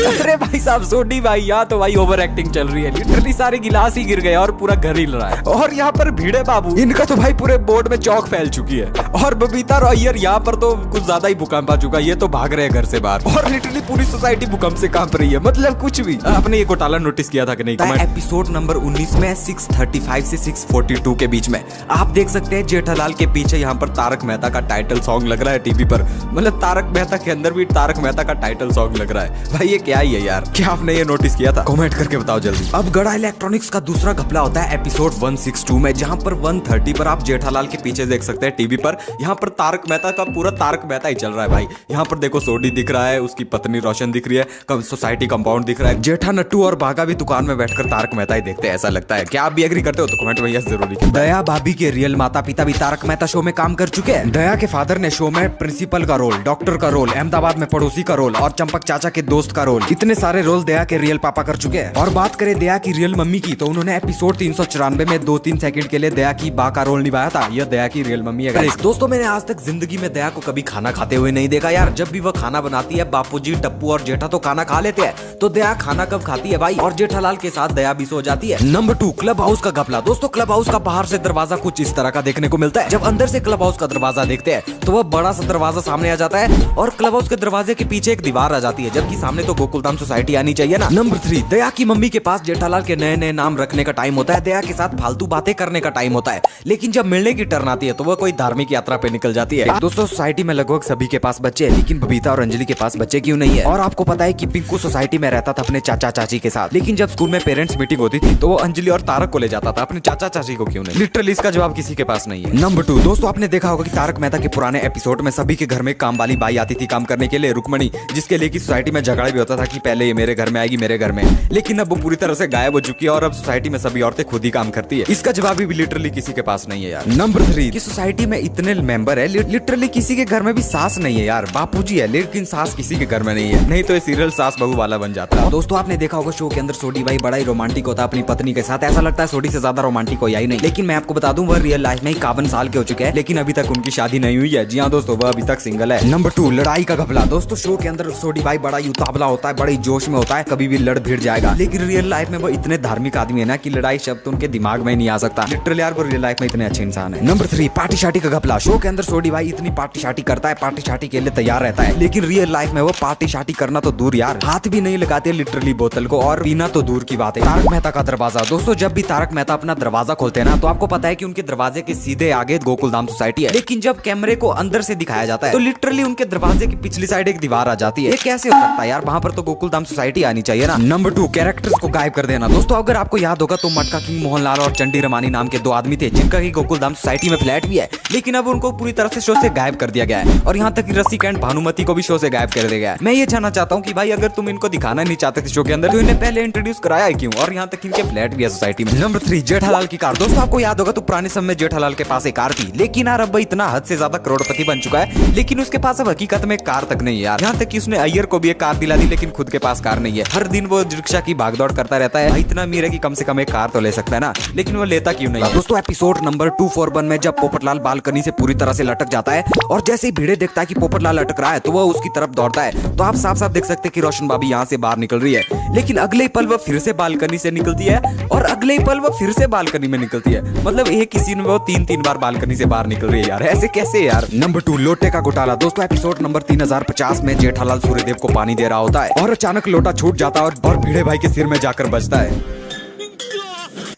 अरे भाई साहब सोडी भाई, यहाँ तो भाई ओवर एक्टिंग चल रही है, लिटरली सारे गिलास ही गिर गए और पूरा घर हिल रहा है। और यहाँ पर भिड़े बाबू, इनका तो भाई पूरे बोर्ड में चौक फैल चुकी है, और बबीता और अय्यर यहाँ पर तो कुछ ज्यादा ही भूकंप आ चुका है, ये तो भाग रहे हैं घर से बाहर, और लिटरली पूरी सोसाइटी भूकंप से कांप रही है। मतलब कुछ भी। आपने ये घोटाला नोटिस किया था कि नहीं? एपिसोड नंबर 19 में 635 से 642 के बीच में आप देख सकते हैं जेठालाल के पीछे यहाँ पर तारक मेहता का टाइटल सॉन्ग लग रहा है टीवी पर, मतलब तारक मेहता के अंदर भी तारक मेहता का टाइटल सॉन्ग लग रहा है भाई। ये क्या ही है यार? क्या आपने ये नोटिस किया था? कमेंट करके बताओ जल्दी। अब गड़ा इलेक्ट्रॉनिक्स का दूसरा घपला होता है एपिसोड 162 में, जहां पर 130 पर आप जेठालाल के पीछे देख सकते हैं टीवी पर, यहाँ पर तारक मेहता का पूरा तारक मेहता ही चल रहा है भाई। यहाँ पर देखो सोडी दिख रहा है, उसकी पत्नी रोशन दिख रही है, सोसाइटी कंपाउंड दिख रहा है, जेठा नट्टू और बाघा भी दुकान में बैठकर तारक मेहता ही देखते हैं, ऐसा लगता है। क्या आप भी एग्री करते हो? तो कमेंट में यस जरूर लिखिए। दया भाभी के रियल माता पिता भी तारक मेहता शो में काम कर चुके हैं। दया के फादर ने शो में प्रिंसिपल का रोल, डॉक्टर का रोल, अहमदाबाद में पड़ोसी का रोल और चंपक चाचा के दोस्त का रोल, इतने सारे रोल दया के रियल पापा कर चुके हैं। और बात करें दया की रियल मम्मी की, तो उन्होंने एपिसोड 394 में 2-3 सेकंड के लिए दया की बा का रोल निभाया था। यह दया की रियल मम्मी है। दोस्तों मैंने आज तक जिंदगी में दया को कभी खाना खाते हुए नहीं देखा यार। जब भी वह खाना बनाती है, बापूजी, टप्पू और जेठा तो खाना खा लेते हैं, तो दया खाना कब खाती है भाई? और जेठालाल के साथ दया भी सो जाती है। नंबर 2, क्लब हाउस का घपला। दोस्तों क्लब हाउस का बाहर से दरवाजा कुछ इस तरह का देखने को मिलता है। जब अंदर से क्लब हाउस का दरवाजा देखते हैं तो वह बड़ा सा दरवाजा सामने आ जाता है और क्लब हाउस के दरवाजे के पीछे एक दीवार आ जाती है, जबकि सामने सामने तो गोकुलधाम सोसाइटी आनी चाहिए ना। नंबर 3, दया की मम्मी के पास जेठालाल के नए नए नाम रखने का टाइम होता है, दया के साथ फालतू बातें करने का टाइम होता है, लेकिन जब मिलने की टर्न आती है तो वो कोई धार्मिक यात्रा पे निकल जाती है। दोस्तों सोसाइटी में लगभग सभी के पास बच्चे हैं, लेकिन बबीता और अंजलि के पास बच्चे क्यों नहीं है? और आपको पता है कि पिंकू सोसाइटी में रहता था अपने चाचा चाची के साथ, लेकिन जब स्कूल में पेरेंट्स मीटिंग होती थी तो वो अंजलि और तारक को ले जाता था, अपने चाचा चाची को क्यों नहीं? लिटरली इसका जवाब किसी के पास नहीं है। नंबर 2, दोस्तों आपने देखा होगा कि तारक मेहता के पुराने एपिसोड में सभी के घर में काम वाली बाई आती थी काम करने के लिए, रुक्मणी, जिसके लिए कि सोसाइटी में झगड़ा भी होता था कि पहले ये मेरे घर में आएगी मेरे घर में, लेकिन अब वो पूरी तरह से गायब हो चुकी है और अब सोसाइटी में सभी औरतें खुद ही काम करती है। इसका जवाब भी लिटरली किसी के पास नहीं है यार। नंबर 3, कि सोसाइटी में इतने मेंबर है, लिटरली किसी के घर में भी सास नहीं है यार, बापूजी है लेकिन सास किसी के घर में नहीं है, नहीं तो ये सीरियल सास बहू वाला बन जाता है। दोस्तों आपने देखा होगा शो के अंदर सोडी भाई बड़ा ही रोमांटिक होता है अपनी पत्नी के साथ, ऐसा लगता है सोडी से ज्यादा रोमांटिक कोई आई नहीं, लेकिन मैं आपको बता दूं वह रियल लाइफ में 51 साल के हो चुके हैं, लेकिन अभी तक उनकी शादी नहीं हुई है। जी हाँ दोस्तों, वह अभी तक सिंगल है। नंबर 2, लड़ाई का घपला। दोस्तों शो के अंदर सोडी भाई बड़ा उतावला होता है, बड़ी जोश में होता है, कभी भी लड़ भिड़ जाएगा, लेकिन रियल लाइफ में वो इतने धार्मिक आदमी है ना कि लड़ाई शब्द उनके दिमाग में नहीं आ सकता। लिटरली यार वो रियल लाइफ में इतने अच्छे इंसान है। नंबर 3, पार्टी शार्टी का घपला। शो के अंदर सोडी भाई इतनी पार्टी शार्टी करता है, पार्टी शार्टी के लिए तैयार रहता है, लेकिन रियल लाइफ में वो पार्टी शार्टी करना तो दूर यार, हाथ भी नहीं लगाते लिटरली बोतल को, और पीना तो दूर की बात है। तारक मेहता का दरवाजा। दोस्तों जब भी तारक मेहता अपना दरवाजा खोलते हैं ना तो आपको पता है कि उनके दरवाजे के सीधे आगे गोकुलधाम सोसाइटी है, लेकिन जब कैमरे को अंदर से दिखाया जाता है तो लिटरली उनके दरवाजे की पिछली साइड एक दीवार आ जाती है। ये कैसे हो सकता है यार? वहां पर तो गोकुलधाम सोसाइटी आनी चाहिए ना। नंबर 2, कैरेक्टर्स को गायब कर देना। दोस्तों अगर आपको याद होगा तो मटका किंग मोहनलाल और चंडी रमानी नाम के 2 आदमी थे जिनका की गोकुलधाम सोसाइटी में फ्लैट भी है, लेकिन अब उनको पूरी तरह से शो से गायब कर दिया गया है, और यहाँ तक कि रसिक एंड भानुमति को भी शो से गायब कर दिया गया है। मैं ये जानना चाहता हूँ कि भाई अगर तुम इनको दिखाना नहीं चाहते थे शो के अंदर तो इन्हें पहले इंट्रोड्यूस कराया है क्यों? और यहाँ तक इनके फ्लैट भी है सोसाइटी में। नंबर 3, जेठालाल की कार। दोस्तों आपको याद होगा तो पुराने समय में जेठालाल के पास एक कार थी, लेकिन यार अब इतना हद से ज्यादा करोड़पति बन चुका है, लेकिन उसके पास अब हकीकत में कार तक नहीं है यार। यहाँ तक कि उसने अय्यर को भी एक कार दिला दी, लेकिन खुद के पास कार नहीं है। हर दिन वो रिक्शा की भागदौड़ करता रहता है, इतना अमीर है कि कम से कम एक कार तो ले सकता है ना, लेकिन वो लेता क्यों नहीं? दोस्तों एपिसोड नंबर 241 में जब पोपटलाल बालकनी से पूरी तरह से लटक जाता है और जैसे ही भिड़े देखता है कि पोपटलाल लटक रहा है तो वह उसकी तरफ दौड़ता है, तो आप साफ साफ देख सकते हैं कि रोशन भाभी यहाँ से बाहर निकल रही है, लेकिन अगले पल वह फिर से बालकनी से निकलती है और अगले पल वह फिर से बालकनी में निकलती है। मतलब एक ही सीन में वो 3 बार बालकनी से बाहर निकल रही है यार, ऐसे कैसे यार? नंबर 2, लोटे का घोटाला। दोस्तों एपिसोड नंबर 3050 में जेठालाल सूर्यदेव को पानी दे रहा होता है और अचानक लोटा छूट जाता है और भिड़े भाई के सिर में जाकर बजता है।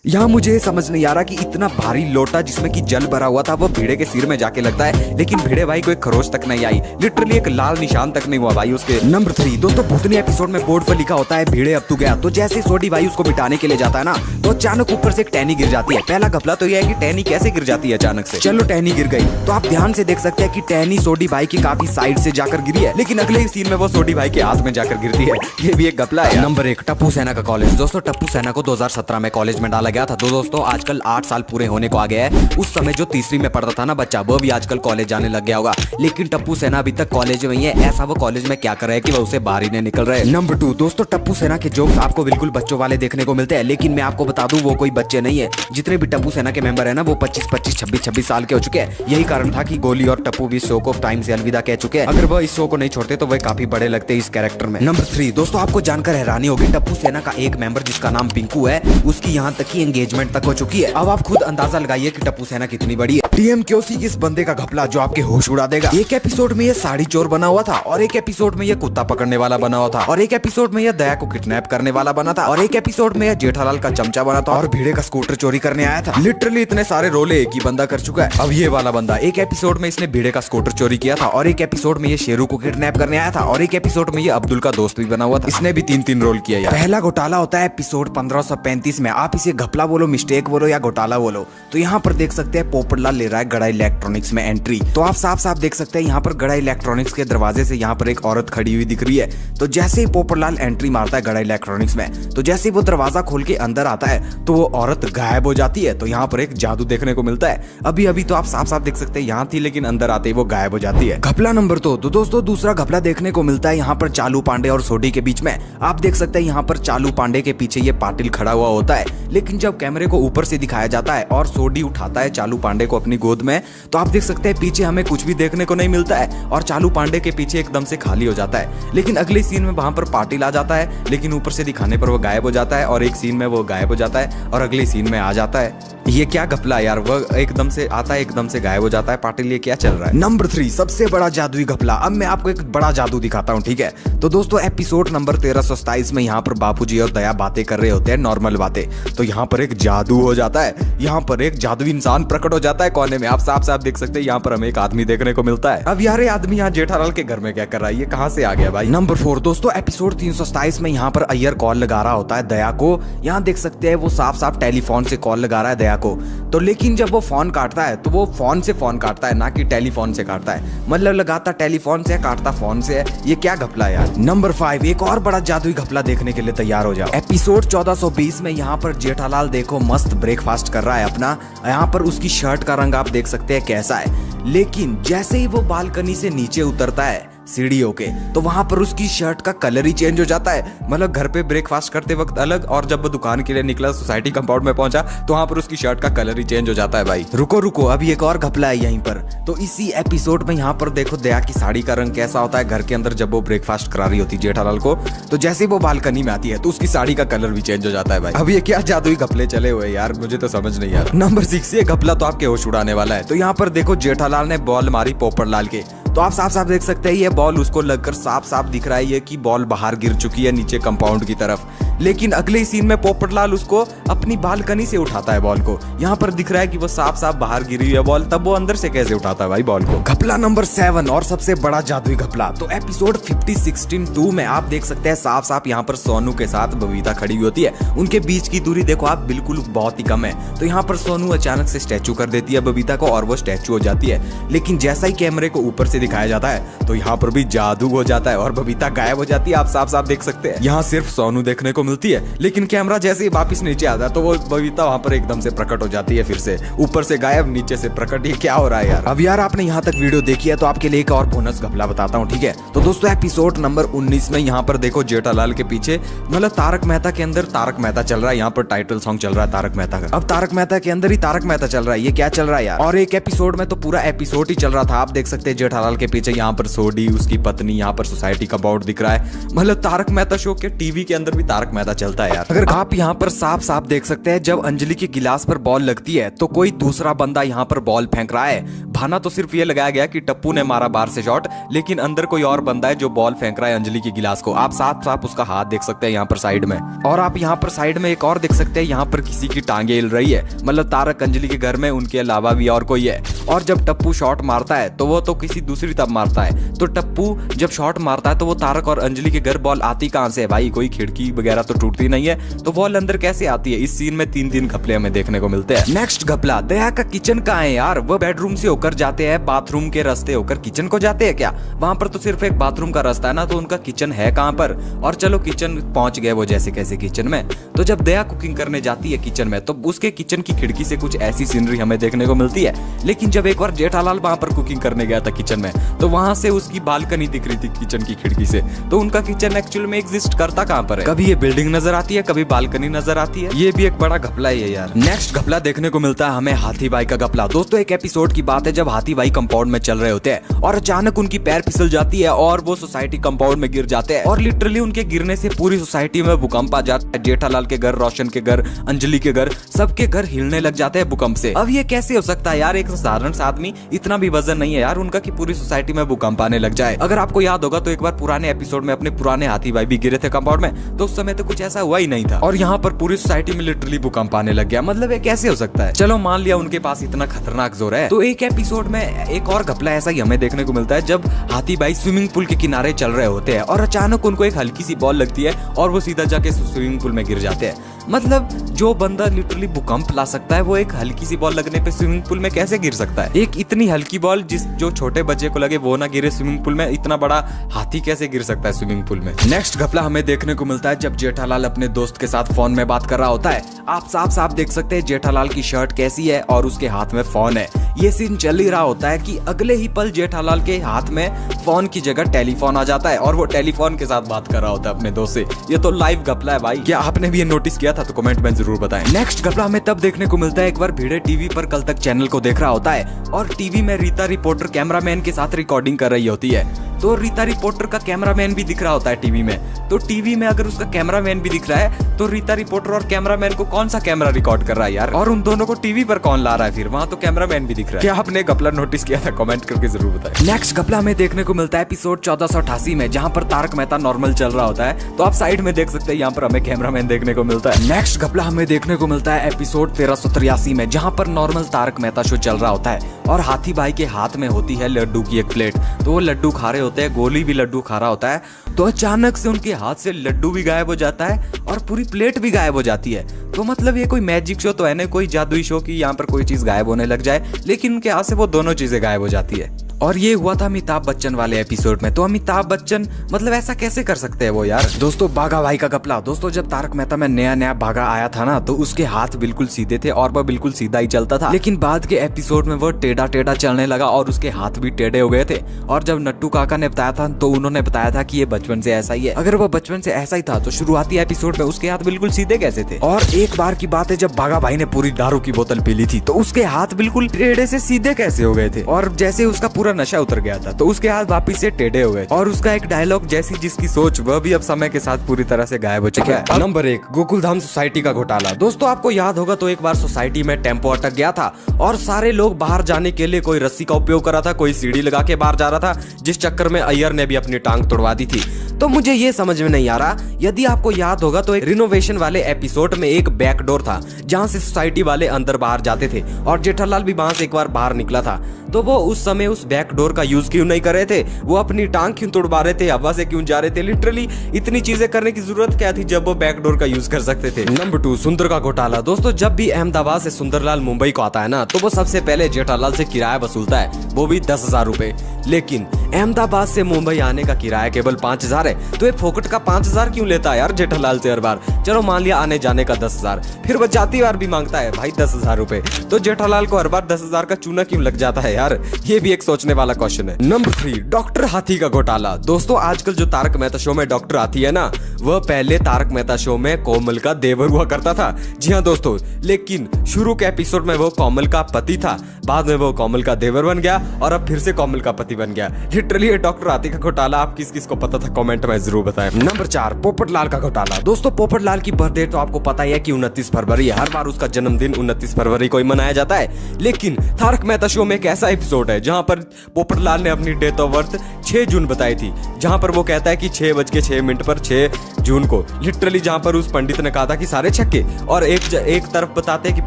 यहाँ मुझे समझ नहीं आ रहा कि इतना भारी लोटा जिसमें कि जल भरा हुआ था वो भिड़े के सिर में जाके लगता है, लेकिन भिड़े भाई को एक खरोच तक नहीं आई, लिटरली एक लाल निशान तक नहीं हुआ भाई उसके। नंबर 3, दोस्तों भूतनी एपिसोड में बोर्ड पर लिखा होता है भिड़े अब तू गया, तो जैसे सोडी भाई उसको मिटाने के लिए जाता है ना तो अचानक ऊपर से एक टहनी गिर जाती है। पहला घपला तो यह है कि टहनी कैसे गिर जाती है अचानक से। चलो टहनी गिर गई तो आप ध्यान से देख सकते हैं कि टहनी सोडी भाई की काफी साइड से जाकर गिरी है, लेकिन अगले ही सीन में वो सोडी भाई के हाथ में जाकर गिरती है। ये भी एक घपला है। नंबर 1, टप्पू सेना का कॉलेज। दोस्तों टप्पू सेना को 2017 में कॉलेज में डाला गया था, तो दोस्तों आजकल 8 साल पूरे होने को आ गया है। उस समय जो तीसरी में पढ़ता था ना बच्चा, वो भी आजकल कॉलेज जाने लग गया होगा, लेकिन टप्पू सेना अभी तक कॉलेज में ही है। ऐसा वो कॉलेज में क्या कर रहा है कि वो उसे बाहर ही नहीं निकल रहे। नंबर 2, दोस्तों टप्पू सेना के जोक्स आपको बिल्कुल बच्चों वाले देखने को मिलते हैं, लेकिन मैं आपको बता दूं वो कोई बच्चे नहीं है। जितने भी टप्पू सेना के मेंबर है ना वो 25, 26 साल के हो चुके हैं। यही कारण था कि गोली और टप्पू भी इस शो को टाइम से अलविदा कह चुके हैं। अगर वो इस शो को नहीं छोड़ते तो वह काफी बड़े लगते इस कैरेक्टर में। नंबर 3, दोस्तों आपको जानकर हैरानी होगी, टप्पू सेना का एक मेंबर जिसका नाम पिंकू है उसकी यहाँ तक की एंगेजमेंट तक हो चुकी है। अब आप खुद अंदाजा लगाइए कि टप्पू सेना कितनी बड़ी है। टीएम क्योसी इस बंदे का घपला जो आपके होश उड़ा देगा। एक एपिसोड में ये साड़ी चोर बना हुआ था, और एक एपिसोड में ये कुत्ता पकड़ने वाला बना हुआ था, और एक एपिसोड में ये दया को किडनैप करने वाला बना था, और एक एपिसोड में ये जेठालाल का चमचा बना था, और भिड़े का स्कूटर चोरी करने आया था। लिटरली इतने सारे रोले एक ही बंदा कर चुका है। अब ये वाला बंदा एक एपिसोड में इसने भिड़े का स्कूटर चोरी किया था, और एक एपिसोड में ये शेरू को किडनैप करने आया था, और एक एपिसोड में ये अब्दुल का दोस्त भी बना हुआ था। इसने भी 3 रोल किया यार। पहला घोटाला होता है एपिसोड 1535 में। आप इसे घपला बोलो, मिस्टेक बोलो या घोटाला बोलो। तो यहाँ पर देख सकते हैं पोपटलाल ले रहा है गड़ा इलेक्ट्रॉनिक्स में एंट्री। तो आप साफ साफ देख सकते हैं यहाँ पर गड़ा इलेक्ट्रॉनिक्स के दरवाजे से यहाँ पर एक औरत खड़ी हुई दिख रही है। तो जैसे ही पोपटलाल एंट्री मारता है गड़ा इलेक्ट्रॉनिक्स में, तो जैसे ही वो दरवाजा खोल के अंदर आता है तो वो औरत गायब हो जाती है। तो यहाँ पर एक जादू देखने को मिलता है। अभी अभी तो आप साफ साफ देख सकते हैं यहाँ थी, लेकिन अंदर आते ही वो गायब हो जाती है। घपला नंबर 2, तो दोस्तों दूसरा घपला देखने को मिलता है यहाँ पर चालू पांडे और सोडी के बीच में। आप देख सकते हैं यहाँ पर चालू पांडे के पीछे ये पाटिल खड़ा हुआ होता है, लेकिन जब कैमरे को ऊपर से दिखाया जाता है और सोडी उठाता है चालू पांडे को अपनी गोद में, तो आप देख सकते हैं पीछे हमें कुछ भी देखने को नहीं मिलता है, और चालू पांडे के पीछे एकदम से खाली हो जाता है। लेकिन अगले सीन में वहां पर पाटिल आ जाता है, लेकिन ऊपर से दिखाने पर वो गायब हो जाता है, और एक सीन में वो गायब हो जाता है और अगले सीन में आ जाता है। ये क्या घपला यार, वो एकदम से आता है एकदम से गायब हो जाता है। पाटिल ये क्या चल रहा है। नंबर 3 सबसे बड़ा जादुई घपला। अब मैं आपको एक बड़ा जादू दिखाता हूँ, ठीक है। तो दोस्तों एपिसोड नंबर 1327 में यहाँ पर बापूजी और दया बातें कर रहे होते हैं, नॉर्मल बातें। तो यहाँ पर एक जादू हो जाता है, यहाँ पर एक जादुई इंसान प्रकट हो जाता है कोने में। आप साफ साफ देख सकते हैं यहाँ पर हमें एक आदमी देखने को मिलता है। अब यार ये आदमी यहाँ जेठालाल के घर में क्या कर रहा है, ये कहाँ से आ गया भाई। नंबर 4 दोस्तों एपिसोड 327 में यहाँ पर अय्यर कॉल लगा रहा होता है दया को। यहाँ देख सकते हैं वो साफ साफ टेलीफोन से कॉल लगा रहा है दया को। तो लेकिन जब वो फोन काटता है तो वो फोन से फोन काटता है, ना कि टेलीफोन से काटता है। मतलब लगाता टेलीफोन से, काटता फोन से है। ये क्या घपला यार। नंबर 5 एक और बड़ा जादुई घपला देखने के लिए तैयार हो जाओ। एपिसोड 1420 में यहाँ पर जेठालाल देखो मस्त ब्रेकफास्ट कर रहा है अपना। यहाँ पर उसकी शर्ट का रंग आप देख सकते हैं कैसा है। लेकिन जैसे ही वो बालकनी से नीचे उतरता है सीढ़ियों के, तो वहां पर उसकी शर्ट का कलर ही चेंज हो जाता है। मतलब घर पे ब्रेकफास्ट करते वक्त अलग, और जब वो दुकान के लिए निकला सोसाइटी कंपाउंड में पहुंचा तो वहां पर उसकी शर्ट का कलर ही चेंज हो जाता है भाई। रुको अभी एक और घपला है यहीं पर। तो इसी एपिसोड में यहाँ पर देखो दया की साड़ी का रंग कैसा होता है घर के अंदर जब वो ब्रेकफास्ट करा रही होती जेठालाल को। तो जैसे वो बालकनी में आती है तो उसकी साड़ी का कलर भी चेंज हो जाता है भाई। अब ये क्या जादुई घपले चले हुए यार, मुझे तो समझ नहीं आ रहा। नंबर 6 ये घपला तो आपके होश उड़ाने वाला है। तो यहाँ पर देखो जेठालाल ने बॉल मारी पोपटलाल के। तो आप साफ साफ देख सकते हैं ये बॉल उसको लगकर साफ साफ दिख रहा है ये कि बॉल बाहर गिर चुकी है नीचे कंपाउंड की तरफ। लेकिन अगले ही सीन में पोपटलाल उसको अपनी बालकनी से उठाता है बॉल को। यहाँ पर दिख रहा है कि वो साफ साफ बाहर गिरी हुई है बॉल, तब वो अंदर से कैसे उठाता है भाई बॉल को। घपला नंबर 7 और सबसे बड़ा जादुई घपला। तो एपिसोड 5016-2 में आप देख सकते हैं साफ साफ यहाँ पर सोनू के साथ बबीता खड़ी हुई होती है। उनके बीच की दूरी देखो आप बिल्कुल बहुत ही कम है। तो यहाँ पर सोनू अचानक से स्टैचू कर देती है बबीता को और वो स्टैचू हो जाती है। लेकिन जैसा ही कैमरे को ऊपर से दिखाया जाता है तो यहाँ पर भी जादू हो जाता है और बबीता गायब हो जाती है। आप साफ साफ देख सकते हैं यहाँ सिर्फ सोनू देखने को मिलती है। लेकिन कैमरा जैसे ही वापस नीचे आता है तो वो बबीता वहां पर एकदम से प्रकट हो जाती है, फिर से ऊपर से गायब नीचे से प्रकट। ये क्या हो रहा है यार। अब यार आपने यहाँ तक वीडियो देखी है तो आपके लिए एक और बोनस घपला बताता हूँ, ठीक है। तो दोस्तों एपिसोड नंबर 19 में यहाँ पर देखो जेठालाल के पीछे मतलब तारक मेहता के अंदर तारक मेहता चल रहा है। यहाँ पर टाइटल सॉन्ग चल रहा है तारक मेहता का। अब तारक मेहता के अंदर ही तारक मेहता चल रहा है, ये क्या चल रहा है यार। और एक एपिसोड में तो पूरा एपिसोड ही चल रहा था। आप देख सकते हैं जेठालाल के पीछे यहाँ पर सोडी उसकी पत्नी, यहाँ पर सोसाइटी का बोर्ड दिख रहा है। मतलब तारक मेहता शो के टीवी के अंदर भी तारक मेहता चलता है यार। अगर आप यहाँ पर साफ साफ देख सकते हैं जब अंजलि के गिलास पर बॉल लगती है तो कोई दूसरा बंदा यहाँ पर बॉल फेंक रहा है। बहाना तो सिर्फ ये लगाया गया कि टप्पू ने मारा बाहर से शॉट, लेकिन अंदर कोई और बंदा है जो बॉल फेंक रहा है अंजलि के गिलास को। आप साफ साफ उसका हाथ देख सकते हैं यहाँ पर साइड में। और आप यहाँ पर साइड में एक और देख सकते हैं यहाँ पर किसी की टांगे हिल रही है। मतलब तारक अंजलि के घर में उनके अलावा भी और कोई है। और जब टप्पू शॉट मारता है तो वो तो किसी दूसरी तरफ मारता है। तो टप्पू जब शॉट मारता है तो वो तारक और अंजलि के घर बॉल आती कहां से है भाई, कोई खिड़की वगैरह तो टूटती नहीं है, तो बॉल अंदर कैसे आती है। इस सीन में 3 घपले हमें देखने को मिलते हैं। नेक्स्ट घपला, दया का किचन कहाँ है यार। वो बेडरूम से होकर जाते हैं, बाथरूम के रास्ते होकर किचन को जाते हैं क्या। वहां पर तो सिर्फ एक बाथरूम का रास्ता है ना, तो उनका किचन है कहाँ पर। और चलो किचन पहुंच गए वो जैसे कैसे किचन में। तो जब दया कुकिंग करने जाती है किचन में तो उसके किचन की खिड़की से कुछ ऐसी सीनरी हमें देखने को मिलती है। लेकिन जब एक बार जेठालाल वहां पर कुकिंग करने गया था किचन में तो वहां से उसकी बालकनी दिख रही थी किचन की खिड़की से। तो उनका किचन एक्चुअल में एग्जिस्ट करता कहां पर है। कभी ये बिल्डिंग नजर आती है, कभी बालकनी नजर आती है। ये भी एक बड़ा घपला है यार। नेक्स्ट घपला देखने को मिलता है हमें हाथी भाई का घपला। दोस्तों एक एपिसोड की बात है जब हाथी भाई कंपाउंड में चल रहे होते हैं और अचानक उनकी पैर फिसल जाती है और वो सोसाइटी कंपाउंड में गिर जाते हैं। और लिटरली उनके गिरने से पूरी सोसाइटी में भूकंप आ जाता है। जेठालाल के घर, रोशन के घर, अंजलि के घर, सबके घर हिलने लग जाते हैं भूकंप से। अब ये कैसे हो सकता है यार, एक साधारण सा आदमी, इतना भी वजन नहीं है यार उनका कि पूरी सोसाइटी में भूकंप आने लग जाए। अगर आपको याद होगा तो एक बार पुराने एपिसोड में अपने पुराने हाथी भाई भी गिरे थे कंपाउंड में, तो उस समय तो कुछ ऐसा हुआ ही नहीं था और यहाँ पर पूरी सोसाइटी में लिटरली भूकंप आने लग गया। मतलब ये कैसे हो सकता है। चलो मान लिया उनके पास इतना खतरनाक जोर है। तो एक एपिसोड में एक और घपला ऐसा ही हमें देखने को मिलता है जब हाथी भाई स्विमिंग पूल के किनारे चल रहे होते हैं और अचानक उनको एक हल्की सी बॉल लगती है और वो सीधा जाके स्विमिंग पूल में गिर जाते हैं। मतलब जो बंदा लिटरली भूकंप ला सकता है वो एक हल्की सी बॉल लगने पे स्विमिंग पूल में कैसे गिर सकता है। एक इतनी हल्की बॉल जो छोटे बच्चे को लगे वो ना गिरे स्विमिंग पूल में, इतना बड़ा हाथी कैसे गिर सकता है स्विमिंग पूल में। नेक्स्ट घपला हमें देखने को मिलता है जब जेठालाल अपने दोस्त के साथ फोन में बात कर रहा होता है। आप साफ साफ देख सकते हैं जेठालाल की शर्ट कैसी है और उसके हाथ में फोन है। ये सीन चल ही रहा होता है कि अगले ही पल जेठालाल के हाथ में फोन की जगह टेलीफोन आ जाता है और वो टेलीफोन के साथ बात कर रहा होता है अपने दोस्त से। ये तो लाइव घपला है भाई। क्या आपने भी ये नोटिस किया था तो कमेंट में जरूर बताएं। नेक्स्ट घपला हमें तब देखने को मिलता है, एक बार भिड़े टीवी पर कल तक चैनल को देख रहा होता है और टीवी में रीता रिपोर्टर कैमरामैन के साथ रिकॉर्डिंग कर रही होती है। तो रीता रिपोर्टर का कैमरामैन भी दिख रहा होता है टीवी में। तो टीवी में अगर उसका कैमरामैन भी दिख रहा है तो रीता रिपोर्टर और कैमरामैन को कौन सा कैमरा रिकॉर्ड कर रहा है यार, और उन दोनों को टीवी पर कौन ला रहा है फिर, वहां तो कैमरामैन भी दिख रहा है। क्या आपने घपला नोटिस किया था? कमेंट करके जरूर बताएं। नेक्स्ट घपला हमें देखने को मिलता है एपिसोड 1488 में, जहां पर तारक मेहता नॉर्मल चल रहा होता है। तो आप साइड में देख सकते हैं, यहाँ पर हमें कैमरामैन देखने को मिलता है। नेक्स्ट घपला हमें देखने को मिलता है एपिसोड 1383 में, जहां पर नॉर्मल तारक मेहता शो चल रहा होता है और हाथी भाई के हाथ में होती है लड्डू की एक प्लेट। तो वो लड्डू खा रहे होते हैं, गोली भी लड्डू खा रहा होता है। तो अचानक से उनके हाथ से लड्डू भी गायब हो जाता है और पूरी प्लेट भी गायब हो जाती है। तो मतलब ये कोई मैजिक शो तो है नहीं, कोई जादुई शो की यहाँ पर कोई चीज गायब होने लग जाए, लेकिन उनके हाथ से वो दोनों चीजें गायब हो जाती है। और ये हुआ था अमिताभ बच्चन वाले एपिसोड में। तो अमिताभ बच्चन मतलब ऐसा कैसे कर सकते हैं वो यार। दोस्तों बाघा भाई का घपला। दोस्तों जब तारक मेहता में नया नया बाघा आया था ना, तो उसके हाथ बिल्कुल सीधे थे और वह बिल्कुल सीधा ही चलता था। लेकिन बाद के एपिसोड में वो टेढ़ा टेढ़ा चलने लगा और उसके हाथ भी टेढ़े हो गए थे। और जब नट्टू काका ने बताया था तो उन्होंने बताया था कि ये बचपन से ऐसा ही है। अगर वो बचपन से ऐसा ही था तो शुरुआती एपिसोड में उसके हाथ बिल्कुल सीधे कैसे थे। और एक बार की बात है जब बाघा भाई ने पूरी दारू की बोतल पी ली थी तो उसके हाथ बिल्कुल टेढ़े से सीधे कैसे हो गए थे। और जैसे उसका पूरा नशा उतर गया था तो उसके हाथ वापिस से टेढ़े हो गए। और उसका एक डायलॉग जैसी जिसकी सोच वह भी अब समय के साथ पूरी तरह से गायब हो चुका है। नंबर 1, गोकुलधाम सोसाइटी का घोटाला। दोस्तों आपको याद होगा तो एक बार सोसाइटी में टेम्पो अटक गया था और सारे लोग बाहर जाने के लिए कोई रस्सी का उपयोग कर रहा था, कोई सीढ़ी लगा के बाहर जा रहा था, जिस चक्कर में अय्यर ने भी अपनी टांग तोड़वा दी थी। तो मुझे ये समझ में नहीं आ रहा, यदि आपको याद होगा तो एक रिनोवेशन वाले एपिसोड में एक बैक डोर था जहां से सोसाइटी वाले अंदर बाहर जाते थे और जेठालाल भी वहां से एक बार बाहर निकला था। तो वो उस समय उस बैक डोर का यूज क्यों नहीं कर रहे थे? वो अपनी टांग क्यों तोड़वा रहे थे? हवा से क्यों जा रहे थे? लिटरली इतनी चीजें करने की जरूरत क्या थी जब वो बैक डोर का यूज कर सकते थे। नंबर 2, सुंदर का घोटाला। दोस्तों जब भी अहमदाबाद से सुंदरलाल मुंबई को आता है ना, तो वो सबसे पहले जेठालाल से किराया वसूलता है, वो भी 10,000 रुपए। लेकिन अहमदाबाद से मुंबई आने का किराया केवल 5,000 है, तो ये फोकट का 5,000 क्यों लेता है यार जेठालाल से हर बार? चलो मान लिया आने जाने का 10,000, फिर वो जाती बार भी मांगता है भाई 10,000 रुपए। तो जेठालाल को हर बार 10,000 का चूना क्यों लग जाता है यार? ये भी एक सोचने वाला क्वेश्चन है। नंबर 3, डॉक्टर हाथी का घोटाला। दोस्तों आजकल जो तारक मेहता शो में डॉक्टर हाथी है ना, वह पहले तारक मेहता शो में कोमल का देवर हुआ करता था। जी हाँ दोस्तों, लेकिन शुरू के एपिसोड में वो कोमल का पति था, बाद में वो कोमल का देवर बन गया और अब फिर से कोमल का पति बन गया। लिटरली ये डॉक्टर हाथी का घोटाला आप किस किस को पता था कमेंट में जरूर बताएं। नंबर 4, पोपटलाल का घोटाला। दोस्तों पोपटलाल की बर्थडे तो आपको पता ही है कि 29 फरवरी है। हर बार उसका जन्मदिन 29 फरवरी को ही मनाया जाता है। लेकिन तारक मेहता शो में एक ऐसा एपिसोड है जहां पर पोपटलाल ने अपनी डेट ऑफ बर्थ 6 जून बताई थी, जहां पर वो कहता है कि 6:06 पर 6 जून को। लिटरली जहां पर उस पंडित ने कहा था कि सारे छक्के, और एक तरफ बताते हैं कि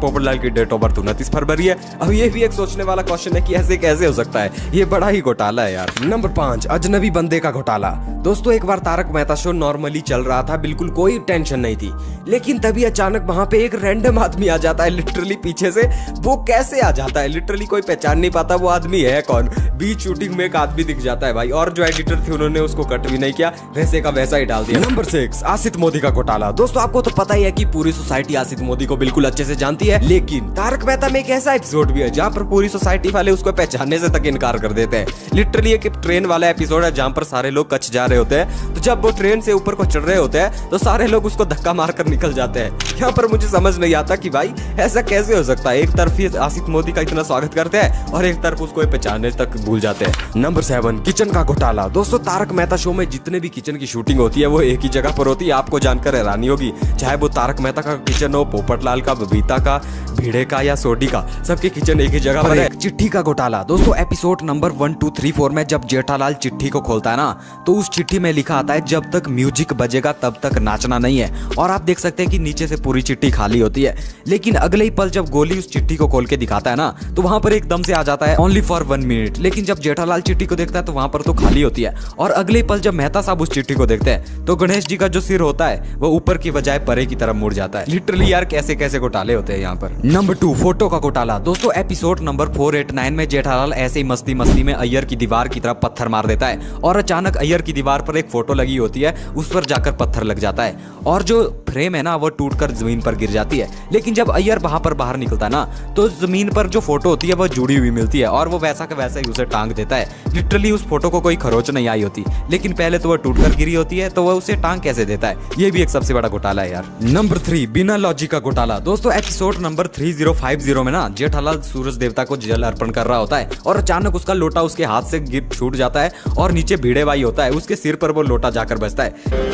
पोपटलाल की डेट ऑफ बर्थ 29 फरवरी है। अब ये भी एक सोचने वाला क्वेश्चन है कि ऐसे कैसे हो सकता है? ये बड़ा ही घोटाला है यार। नंबर 5, अजनबी बंदे का घोटाला। दोस्तों एक बार तारक मेहता शो नॉर्मली चल रहा था, बिल्कुल कोई टेंशन नहीं थी, लेकिन तभी अचानक वहां पे एक रैंडम आदमी आ जाता है लिटरली पीछे से। वो कैसे आ जाता है? लिटरली कोई पहचान नहीं पाता वो आदमी है कौन। बीच शूटिंग में एक आदमी दिख जाता है भाई, और जो एडिटर थे उन्होंने उसको कट भी नहीं किया, वैसे का वैसा ही डाल दिया। नंबर 6, आसित मोदी का घोटाला। दोस्तों आपको तो पता ही है कि पूरी सोसाइटी आसित मोदी को बिल्कुल अच्छे से जानती है, लेकिन तारक मेहता में एक ऐसा एपिसोड भी है जहां पर पूरी सोसाइटी वाले उसको पहचानने से तक इनकार कर देते हैं। लिटरली एक ट्रेन वाला एपिसोड है जहां पर सारे लोग कच्छ जा रहे होते हैं, तो जब वो ट्रेन से ऊपर को चढ़ रहे होते हैं तो सारे लोग उसको धक्का मारकर निकल जाते हैं। यहाँ पर मुझे समझ नहीं आता कि भाई ऐसा कैसे हो सकता है? एक तरफ ये आसित मोदी का इतना स्वागत करते हैं और एक तरफ उसको पहचानने तक भूल जाते हैं। नंबर 7, किचन का घोटाला। दोस्तों तारक मेहता शो में जितने भी किचन की शूटिंग होती है वो एक ही जगह पर होती है। आपको जानकर हैरानी होगी, चाहे वो तारक मेहता का किचन हो, पोपटलाल का, बबीता का, भिड़े का या सोडी का, सबके किचन एक ही जगह पर है। चिट्ठी का घोटाला। दोस्तों एपिसोड नंबर 1, 2, 3, 4 में जब जेठालाल चिट्ठी को खोलता है ना, तो उस चिट्ठी में लिखा आता है जब तक म्यूजिक बजेगा तब तक नाचना नहीं है। और आप देख सकते हैं कि नीचे से पूरी चिट्ठी खाली होती है, लेकिन अगले ही पल जब गोली उस चिट्ठी को खोल के दिखाता है ना, तो वहां पर एकदम से आ जाता है ओनली फॉर 1 मिनट। लेकिन जब जेठालाल चिट्ठी को देखता है तो वहां पर तो खाली होती है। और अगले पल जब मेहता साहब उस चिट्ठी को देखते हैं तो गणेश जी का जो सिर होता है वो ऊपर की बजाय परे की तरफ मुड़ जाता है। लिटरली यार कैसे कैसे घोटाले होते हैं यहाँ पर। नंबर 2, फोटो का घोटाला। दोस्तों एपिसोड नंबर 489 में जेठालाल ऐसे ही मस्ती मस्ती में अय्यर की दीवार की तरफ पत्थर मार देता है और अचानक अय्यर की दीवार पर एक फोटो लगी होती है, उस पर जाकर पत्थर लग जाता है और जो फ्रेम है ना वो टूटकर जमीन पर गिर जाती है। लेकिन जब अय्यर वहां पर बाहर निकलता है ना, तो जमीन पर जो फोटो होती है वो जुड़ी हुई मिलती है और वो वैसा का वैसा ही उसे टांग देता है। लिटरली उस फोटो को कोई खरोच नहीं आई होती, लेकिन पहले तो वो टूटकर गिरी होती है, तो वो उसे टांग कैसे कैसे देता है, ये भी एक सबसे बड़ा घोटाला है यार। नंबर 3, बिना लॉजिक का घोटाला। दोस्तों एपिसोड नंबर 3050 में ना जेठालाल सूरज देवता को जल अर्पण कर रहा होता है और अचानक उसका लोटा उसके हाथ से गिर छूट जाता है और नीचे भिड़े भाई होता है, उसके सिर पर वो लोटा जाकर बजता है।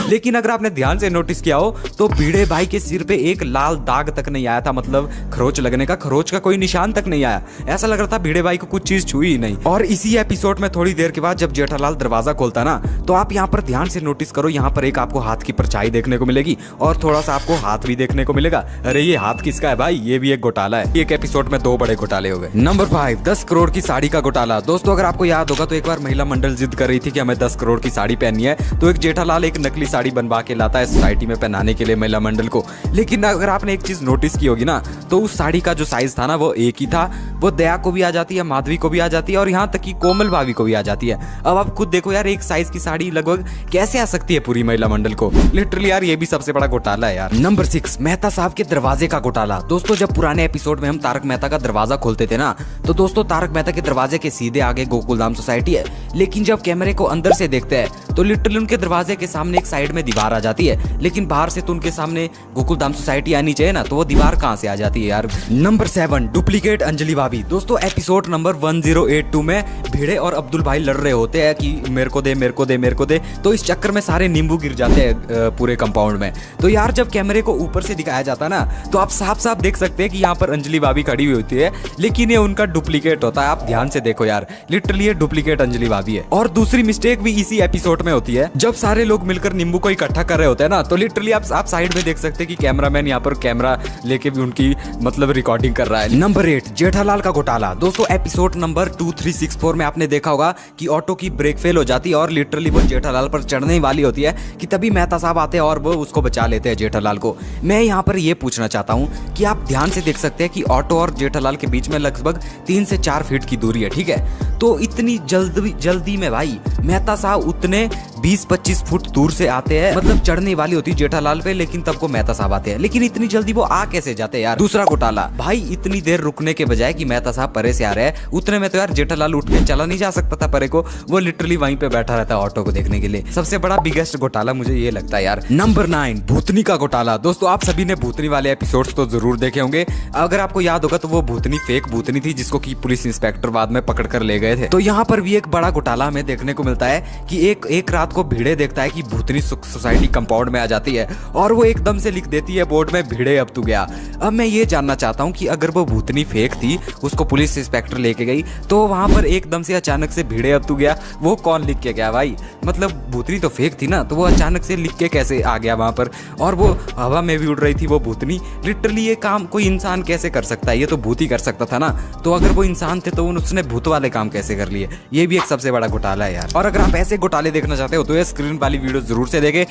लेकिन अगर आपने ध्यान से नोटिस किया हो तो भिड़े भाई के सिर पे एक लाल दाग तक नहीं आया था, मतलब खरोच लगने का, खरोच का कोई निशान तक नहीं आया। ऐसा लग रहा था भिड़े भाई को कुछ चीज छुई ही नहीं। और इसी एपिसोड में थोड़ी देर के बाद जब जेठालाल दरवाजा खोलता ना, तो आप यहाँ पर ध्यान से नोटिस करो, यहाँ पर एक आपको हाथ की परछाई देखने को मिलेगी और थोड़ा सा आपको हाथ भी देखने को मिलेगा। अरे ये हाथ किसका है भाई, ये भी एक घोटाला है। एक एपिसोड में 2 बड़े घोटाले हो गए। नंबर 5, 10 करोड़ की साड़ी का घोटाला। दोस्तों अगर आपको याद होगा तो एक बार महिला मंडल जिद कर रही थी कि हमें 10 करोड़ की साड़ी पहननी है, तो एक जेठालाल एक नकली साड़ी बनवा के लाता है सोसाइटी में पहनाने के लिए महिला मंडल को। लेकिन अगर आपने एक चीज नोटिस की होगी ना, तो उस साड़ी का जो साइज था ना वो एक ही था, वो दया को भी आ जाती है, माधवी को भी आ जाती है और यहाँ तक कि कोमल भाभी को भी आ जाती है। अब आप खुद देखो यार, एक साइज की साड़ी लगभग कैसे आ सकती है पूरी महिला मंडल को। लिटरली यार ये भी सबसे बड़ा घोटाला है यार। नंबर 6, मेहता साहब के दरवाजे का घोटाला। दोस्तों जब पुराने एपिसोड में हम तारक मेहता का दरवाजा खोलते थे ना, तो दोस्तों तारक मेहता के दरवाजे के सीधे आगे गोकुलधाम सोसाइटी है, लेकिन जब कैमरे को अंदर से देखते हैं तो लिटरली उनके दरवाजे के सामने एक साइड में दीवार आ जाती है, लेकिन बाहर से तो उनके सामने गोकुलधाम सोसाइटी आनी चाहिए ना, तो वो दीवार कहां से आ जाती है यार। नंबर 7, डुप्लीकेट अंजलि भाभी। दोस्तों एपिसोड नंबर 1082 में भिड़े और अब्दुल भाई लड़ रहे होते हैं कि मेरे को दे मेरे को दे मेरे को दे, तो इस चक्कर में सारे नींबू गिर जाते हैं पूरे कंपाउंड में। तो यार जब कैमरे को ऊपर से दिखाया जाता है ना, तो आप साफ साफ देख सकते हैं कि यहाँ पर अंजलि भाभी खड़ी हुई होती है, लेकिन ये उनका डुप्लीकेट होता है। आप ध्यान से देखो यार, लिटरली ये डुप्लीकेट अंजलि भाभी है। और दूसरी मिस्टेक भी इसी एपिसोड में होती है, जब सारे लोग मिलकर नींबू को इकट्ठा कर रहे होते हैं ना, तो लिटरली आप साइड में देख सकते हैं कि कैमरामैन यहाँ पर कैमरा लेके भी उनकी मतलब रिकॉर्डिंग कर रहा है। नंबर 8, जेठालाल का घोटाला। दोस्तों एपिसोड नंबर 2364 में आपने देखा होगा कि ऑटो की ब्रेक फेल हो जाती है और लिटरली वो जेठालाल पर चढ़ने वाली होती है कि तभी मेहता साहब आते हैं और वो उसको बचा लेते हैं जेठालाल को। मैं यहाँ पर ये पूछना चाहता हूँ कि आप ध्यान से देख सकते हैं कि ऑटो और जेठालाल के बीच में लगभग 3 से 4 फीट की दूरी है, ठीक है। तो इतनी जल्दी में भाई मेहता साहब उतने 20-25 फुट दूर से आते हैं, मतलब चढ़ने वाली होती है जेठालाल पे, लेकिन तब को मेहता साहब आते हैं। लेकिन इतनी जल्दी वो आ कैसे जाते हैं यार। दूसरा घोटाला, भाई इतनी देर रुकने के बजाय कि मेहता साहब परे से आ रहे हैं, उतने में तो यार जेठालाल उठ के चला नहीं जा सकता था परे को, वो लिटरली वहीं पे बैठा रहता है ऑटो को देखने के लिए। सबसे बड़ा बिगेस्ट घोटाला मुझे ये लगता है यार। नंबर 9, भूतनी का घोटाला। दोस्तों आप सभी ने भूतनी वाले एपिसोड्स तो जरूर देखे होंगे। अगर आपको याद होगा तो वो भूतनी फेक भूतनी थी जिसको कि पुलिस इंस्पेक्टर बाद में पकड़ कर ले गए थे। तो यहाँ पर भी एक बड़ा घोटाला हमें देखने को मिलता है कि एक रात को भिड़े देखता है कि भूतनी सोसाइटी कंपाउंड में आ जाती है और वो एकदम से लिख देती है बोर्ड में, भिड़े अब तू गया। अब मैं ये जानना चाहता हूँ कि अगर वो भूतनी फेक थी, उसको पुलिस इंस्पेक्टर लेके गई, तो वहां पर एकदम से अचानक से भिड़े अब तू गया, वो कौन लिख के गया भाई? मतलब भूतनी तो फेक थी ना, तो वो अचानक से लिख के कैसे आ गया वहां पर? और वो हवा में भी उड़ रही थी वो भूतनी। लिटरली ये काम कोई इंसान कैसे कर सकता है? ये तो भूत ही कर सकता था ना। तो अगर वो इंसान थे तो उसने भूत वाले काम कैसे कर लिए? ये भी एक सबसे बड़ा घोटाला है यार। और अगर आप ऐसे घोटाले देखना चाहते हो तो ये स्क्रीन वाली वीडियो जरूर से देखें।